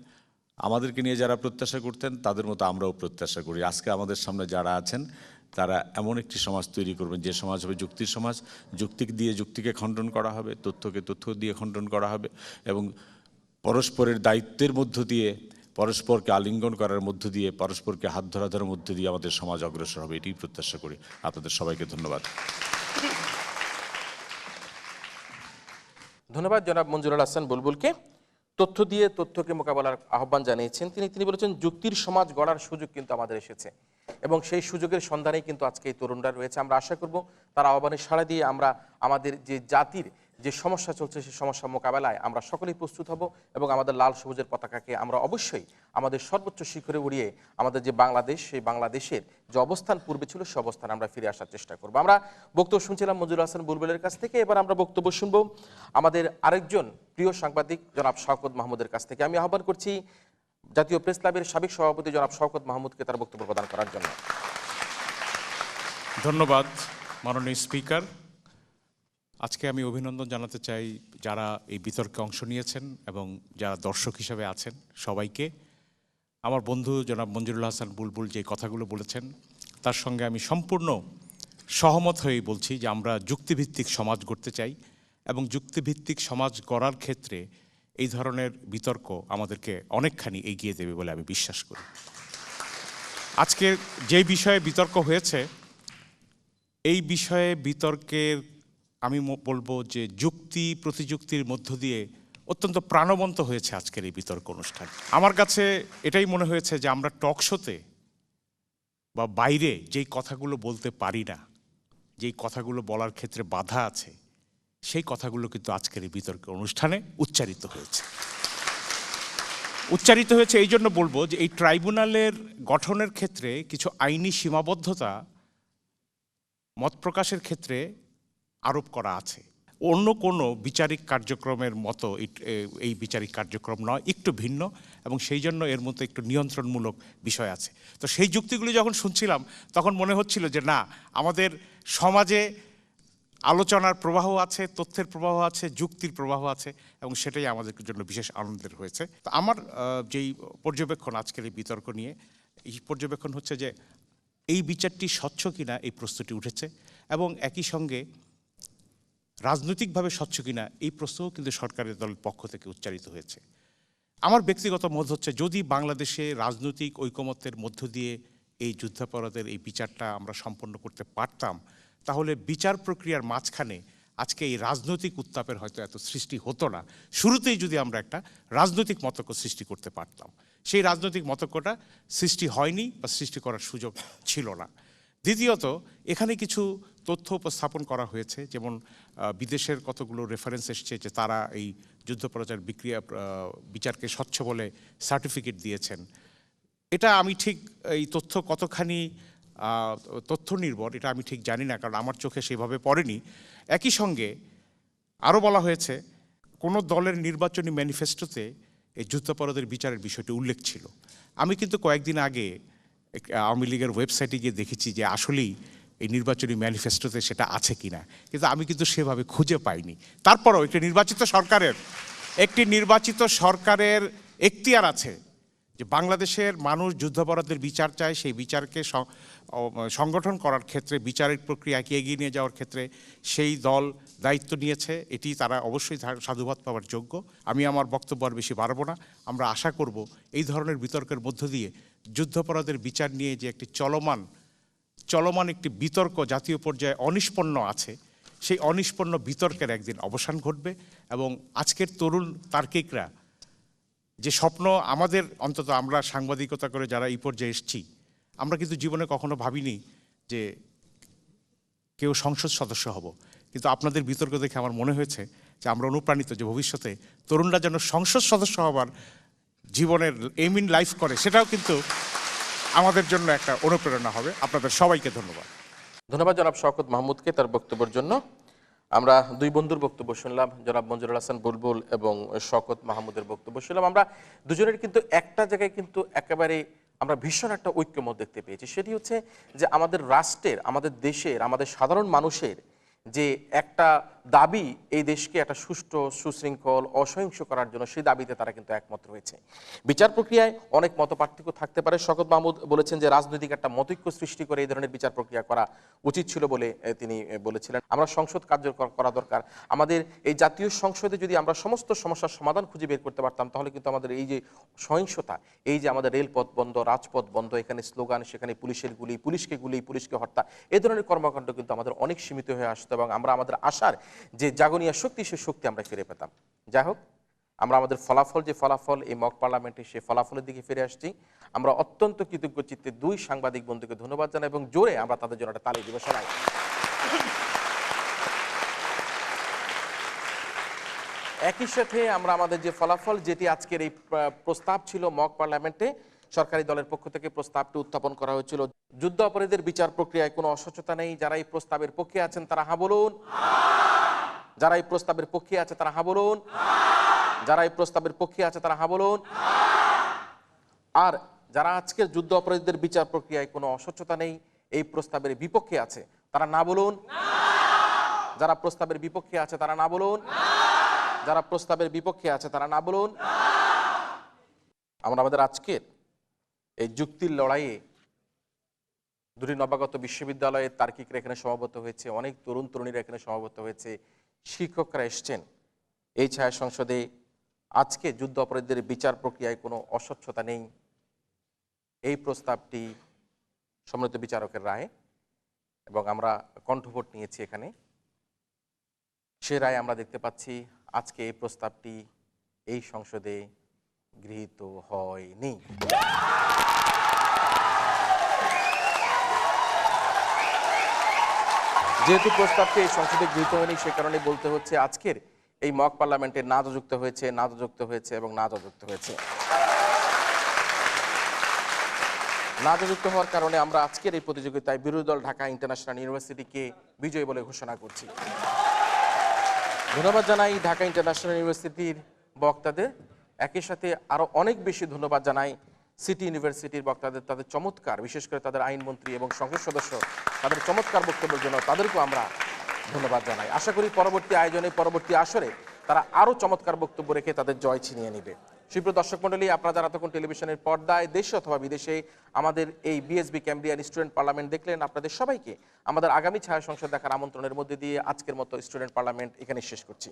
আমাদেরকে নিয়ে যারা প্রত্যাশা করতেন তাদের মতো আমরাও প্রত্যাশা করি। আজকে আমাদের সামনে যারা আছেন তারা এমন একটি সমাজ তৈরি করবেন যে সমাজ হবে যুক্তির সমাজ, যুক্তি দিয়ে যুক্তিকে খণ্ডন করা হবে, তথ্যকে তথ্য দিয়ে খণ্ডন করা হবে, এবং পরস্পরের দায়িত্বের মধ্য দিয়ে, পরস্পরকে আলিঙ্গন করার মধ্য দিয়ে, পরস্পরকে হাত ধরার মধ্য দিয়ে আমাদের সমাজ অগ্রসর হবে, এটাই প্রত্যাশা করি। আপনাদের সবাইকে ধন্যবাদ। ধন্যবাদ জনাব মঞ্জুরুল হাসান বুলবুলকে। তথ্য দিয়ে তথ্যকে মোকাবেলার আহ্বান জানিয়েছেন তিনি বলেছেন যুক্তির সমাজ গড়ার সুযোগ কিন্তু আমাদের এসেছে এবং সেই সুযোগের সন্ধানেই কিন্তু আজকে এই তরুণরা রয়েছে। আমরা আশা করব তারা আহ্বানে সাড়া দিয়ে আমরা আমাদের যে জাতির যে সমস্যা চলছে সেই সমস্যা মোকাবেলায় আমরা সকলেই প্রস্তুত হব এবং আমাদের লাল সবুজের পতাকাকে আমরা অবশ্যই আমাদের সর্বোচ্চ শিখরে উড়িয়ে আমাদের যে বাংলাদেশ, সেই বাংলাদেশের যে অবস্থান পূর্বে ছিল সে অবস্থান আমরা ফিরে আসার চেষ্টা করব। আমরা বক্তব্য শুনছিলাম মঞ্জুরুল হাসান বুলবুলের কাছ থেকে। এবার আমরা বক্তব্য শুনব আমাদের আরেকজন প্রিয় সাংবাদিক জনাব শওকত মাহমুদের কাছ থেকে। আমি আহ্বান করছি জাতীয় প্রেস ক্লাবের সাবেক সভাপতি জনাব শওকত মাহমুদকে তার বক্তব্য প্রদান করার জন্য। ধন্যবাদ মাননীয় স্পিকার। আজকে আমি অভিনন্দন জানাতে চাই যারা এই বিতর্কে অংশ নিয়েছেন এবং যারা দর্শক হিসেবে আছেন সবাইকে। আমার বন্ধু জনাব মঞ্জুরুল হাসান বুলবুল যে কথাগুলো বলেছেন তার সঙ্গে আমি সম্পূর্ণ সহমত হয়েই বলছি যে আমরা যুক্তিভিত্তিক সমাজ গড়তে চাই এবং যুক্তিভিত্তিক সমাজ গড়ার ক্ষেত্রে এই ধরনের বিতর্ক আমাদেরকে অনেকখানি এগিয়ে দেবে বলে আমি বিশ্বাস করি। আজকে যে বিষয়ে বিতর্ক হয়েছে এই বিষয়ে বিতর্কের আমি বলবো যে যুক্তি প্রতিযুক্তির মধ্য দিয়ে অত্যন্ত প্রাণবন্ত হয়েছে আজকের এই বিতর্ক অনুষ্ঠান। আমার কাছে এটাই মনে হয়েছে যে আমরা টক শোতে বা বাইরে যেই কথাগুলো বলতে পারি না, যেই কথাগুলো বলার ক্ষেত্রে বাধা আছে, সেই কথাগুলো কিন্তু আজকের এই বিতর্ক অনুষ্ঠানে উচ্চারিত হয়েছে। উচ্চারিত হয়েছে এই জন্য বলবো যে এই ট্রাইব্যুনালের গঠনের ক্ষেত্রে কিছু আইনি সীমাবদ্ধতা মত প্রকাশের ক্ষেত্রে আরোপ করা আছে। অন্য কোনো বিচারিক কার্যক্রমের মতো এই বিচারিক কার্যক্রম নয়, একটু ভিন্ন, এবং সেই জন্য এর মধ্যে একটু নিয়ন্ত্রণমূলক বিষয় আছে। তো সেই যুক্তিগুলি যখন শুনছিলাম তখন মনে হচ্ছিল যে না, আমাদের সমাজে আলোচনার প্রবাহ আছে, তথ্যের প্রবাহ আছে, যুক্তির প্রবাহ আছে, এবং সেটাই আমাদের জন্য বিশেষ আনন্দের হয়েছে। তো আমার যেই পর্যবেক্ষণ আজকের এই বিতর্ক নিয়ে, এই পর্যবেক্ষণ হচ্ছে যে এই বিচারটি স্বচ্ছ কিনা এই প্রশ্নটি উঠেছে, এবং একই সঙ্গে রাজনৈতিকভাবে স্বচ্ছ কিনা এই প্রশ্নও কিন্তু সরকারের দলের পক্ষ থেকে উচ্চারিত হয়েছে। আমার ব্যক্তিগত মত হচ্ছে যদি বাংলাদেশে রাজনৈতিক ঐকমত্যের মধ্য দিয়ে এই যুদ্ধাপরাধের এই বিচারটা আমরা সম্পন্ন করতে পারতাম, তাহলে বিচার প্রক্রিয়ার মাঝখানে আজকে এই রাজনৈতিক উত্তাপের হয়তো এত সৃষ্টি হতো না। শুরুতেই যদি আমরা একটা রাজনৈতিক মতৈক্য সৃষ্টি করতে পারতাম, সেই রাজনৈতিক মতৈক্যটা সৃষ্টি হয়নি বা সৃষ্টি করার সুযোগ ছিল না। দ্বিতীয়ত, এখানে কিছু তথ্য উপস্থাপন করা হয়েছে, যেমন বিদেশের কতগুলো রেফারেন্স এসছে যে তারা এই যুদ্ধাপরাধের বিচারকে স্বচ্ছ বলে সার্টিফিকেট দিয়েছেন। এটা আমি ঠিক এই তথ্য কতখানি তথ্য নির্ভর এটা আমি ঠিক জানি না, কারণ আমার চোখে সেভাবে পড়েনি। একই সঙ্গে আরও বলা হয়েছে কোনো দলের নির্বাচনী ম্যানিফেস্টোতে এই যুদ্ধাপরাধের বিচারের বিষয়টি উল্লেখ ছিল। আমি কিন্তু কয়েকদিন আগে আওয়ামী লীগের ওয়েবসাইটে গিয়ে দেখেছি যে আসলেই এই নির্বাচনী ম্যানিফেস্টোতে সেটা আছে কিনা, কিন্তু আমি কিন্তু সেভাবে খুঁজে পাইনি। তারপরও একটি নির্বাচিত সরকারের এখতিয়ার আছে যে বাংলাদেশের মানুষ যুদ্ধাপরাধের বিচার চায়, সেই বিচারকে সংগঠন করার ক্ষেত্রে, বিচারিক প্রক্রিয়াকে এগিয়ে নিয়ে যাওয়ার ক্ষেত্রে সেই দল দায়িত্ব নিয়েছে, এটি তারা অবশ্যই সাধুবাদ পাওয়ার যোগ্য। আমি আমার বক্তব্য আর বেশি বাড়াবো না। আমরা আশা করব এই ধরনের বিতর্কের মধ্য দিয়ে যুদ্ধাপরাধের বিচার নিয়ে যে একটি চলমান একটি বিতর্ক জাতীয় পর্যায়ে অনিষ্পন্ন আছে, সেই অনিষ্পন্ন বিতর্কের একদিন অবসান ঘটবে, এবং আজকের তরুণ তার্কিকরা যে স্বপ্ন আমাদের, অন্তত আমরা সাংবাদিকতা করে যারা এই পর্যায়ে এসেছি, আমরা কিন্তু জীবনে কখনো ভাবিনি যে কেউ সংসদ সদস্য হব, কিন্তু আপনাদের বিতর্ক দেখে আমার মনে হয়েছে যে আমরা অনুপ্রাণিত যে ভবিষ্যতে তরুণরা যেন সংসদ সদস্য হবার জীবনের এইম ইন লাইফ করে, সেটাও কিন্তু আমাদের জন্য একটা অনুপ্রেরণা হবে। আপনাদের সবাইকে ধন্যবাদ। ধন্যবাদ জনাব শওকত মাহমুদকে তার বক্তব্যের জন্য। আমরা দুই বন্ধুর বক্তব্য শুনলাম, জনাব মঞ্জুরুল হাসান বুলবুল এবং শওকত মাহমুদের বক্তব্য শুনলাম। আমরা দুজনের কিন্তু একটা জায়গায় কিন্তু একেবারে আমরা ভীষণ একটা ঐক্যমত দেখতে পেয়েছি, সেটি হচ্ছে যে আমাদের রাষ্ট্রের, আমাদের দেশের, আমাদের সাধারণ মানুষের যে একটা দাবি এই দেশকে একটা সুষ্ঠু, সুশৃঙ্খল, অসহিংস করার জন্য, সেই দাবিতে তারা কিন্তু একমত রয়েছে। বিচার প্রক্রিয়ায় অনেক মতপার্থক্য থাকতে পারে। শওকত মাহমুদ বলেছেন যে রাজনৈতিক একটা মতৈক্য সৃষ্টি করে এই ধরনের বিচার প্রক্রিয়া করা উচিত ছিল বলে তিনি বলেছিলেন। আমরা সংসদ কার্যকর করা দরকার। আমাদের এই জাতীয় সংসদে যদি আমরা সমস্ত সমস্যার সমাধান খুঁজে বের করতে পারতাম, তাহলে কিন্তু আমাদের এই যে সহিংসতা, এই যে আমাদের রেলপথ বন্ধ, রাজপথ বন্ধ, এখানে স্লোগান, সেখানে পুলিশের গুলি, পুলিশকে হত্যা, এই ধরনের কর্মকাণ্ড কিন্তু আমাদের অনেক সীমিত হয়ে আসতো, এবং আমরা আমাদের আশার যে জাগনীয় শক্তি, সেই শক্তি আমরা ফিরে পেতাম। যাই হোক, আমরা আমাদের ফলাফল এই মক পার্লামেন্টে সেই ফলাফলের দিকে ফিরে আসছি। আমরা অত্যন্ত কৃতজ্ঞ চিত্তে দুই সাংবাদিক বন্ধুকে ধন্যবাদ জানাই, এবং জোরে আমরা তাদের জন্য একটা তালি দিব সবাই। একই সাথে আমরা আমাদের যে ফলাফল, যেটি আজকের এই প্রস্তাব ছিল মক পার্লামেন্টে, সরকারি দলের পক্ষ থেকে প্রস্তাবটি উত্থাপন করা হয়েছিল, যুদ্ধ অপরাধীদের বিচার প্রক্রিয়ায় কোনো অস্বচ্ছতা নেই। যারা এই প্রস্তাবের পক্ষে আছেন তারা হা বলুন। যারা এই প্রস্তাবের পক্ষে আছে তারা হা বলুন। যারা এই প্রস্তাবের পক্ষে আছে তারা হা বলুন। আর যারা আজকের যুদ্ধ অপরাধীদের বিচার প্রক্রিয়ায় কোনো অস্বচ্ছতা নেই, এই প্রস্তাবের বিপক্ষে আছে, তারা না বলুন। যারা প্রস্তাবের বিপক্ষে আছে তারা না বলুন। যারা প্রস্তাবের বিপক্ষে আছে তারা না বলুন। আমরা আমাদের আজকের এই যুক্তির লড়াইয়ে দুটি নবাগত বিশ্ববিদ্যালয়ের তার্কিকরা এখানে সমাবেত হয়েছে, অনেক তরুণ তরুণীরা এখানে সমাবেত হয়েছে, শিক্ষকরা এসছেন। এই ছায়া সংসদে আজকে যুদ্ধ অপরাধীদের বিচার প্রক্রিয়ায় কোনো অস্বচ্ছতা নেই, এই প্রস্তাবটি সম্মানিত বিচারকের রায়, এবং আমরা কণ্ঠভোট নিয়েছি এখানে। সে রায় আমরা দেখতে পাচ্ছি আজকে এই প্রস্তাবটি এই সংসদে গৃহীত হয়নি। যেহেতু প্রস্তাবটি এই সংসদে গৃহীত হয়নি, সে কারণে বলতে হচ্ছে আজকের এই মক পার্লামেন্টে না যুক্ত হয়েছে এবং না যুক্ত হয়েছে। না যুক্ত হওয়ার কারণে আমরা আজকের এই প্রতিযোগিতায় বিরোধী দল ঢাকা ইন্টারন্যাশনাল ইউনিভার্সিটিকে বিজয়ী বলে ঘোষণা করছি। ধন্যবাদ জানাই ঢাকা ইন্টারন্যাশনাল ইউনিভার্সিটির বক্তাদের, একই সাথে আরো অনেক বেশি ধন্যবাদ জানাই সিটি ইউনিভার্সিটির বক্তাদের, তাদের চমৎকার, বিশেষ করে তাদের আইনমন্ত্রী এবং সংসদ সদস্য, তাদের চমৎকার বক্তব্যের জন্য তাদেরকেও আমরা ধন্যবাদ জানাই। আশা করি পরবর্তী আয়োজনে, পরবর্তী আসরে তারা আরো চমৎকার বক্তব্য রেখে তাদের জয় ছিনিয়ে নেবে। সুপ্রিয় দর্শক মণ্ডলী, আপনারা যারা তখন টেলিভিশনের পর্দায় দেশে অথবা বিদেশে আমাদের এই বিএসবি ক্যামব্রিয়ান স্টুডেন্ট পার্লামেন্ট দেখলেন, আপনাদের সবাইকে আমাদের আগামী ছায়া সংসদ দেখার আমন্ত্রণের মধ্যে দিয়ে আজকের মতো স্টুডেন্ট পার্লামেন্ট এখানে শেষ করছি।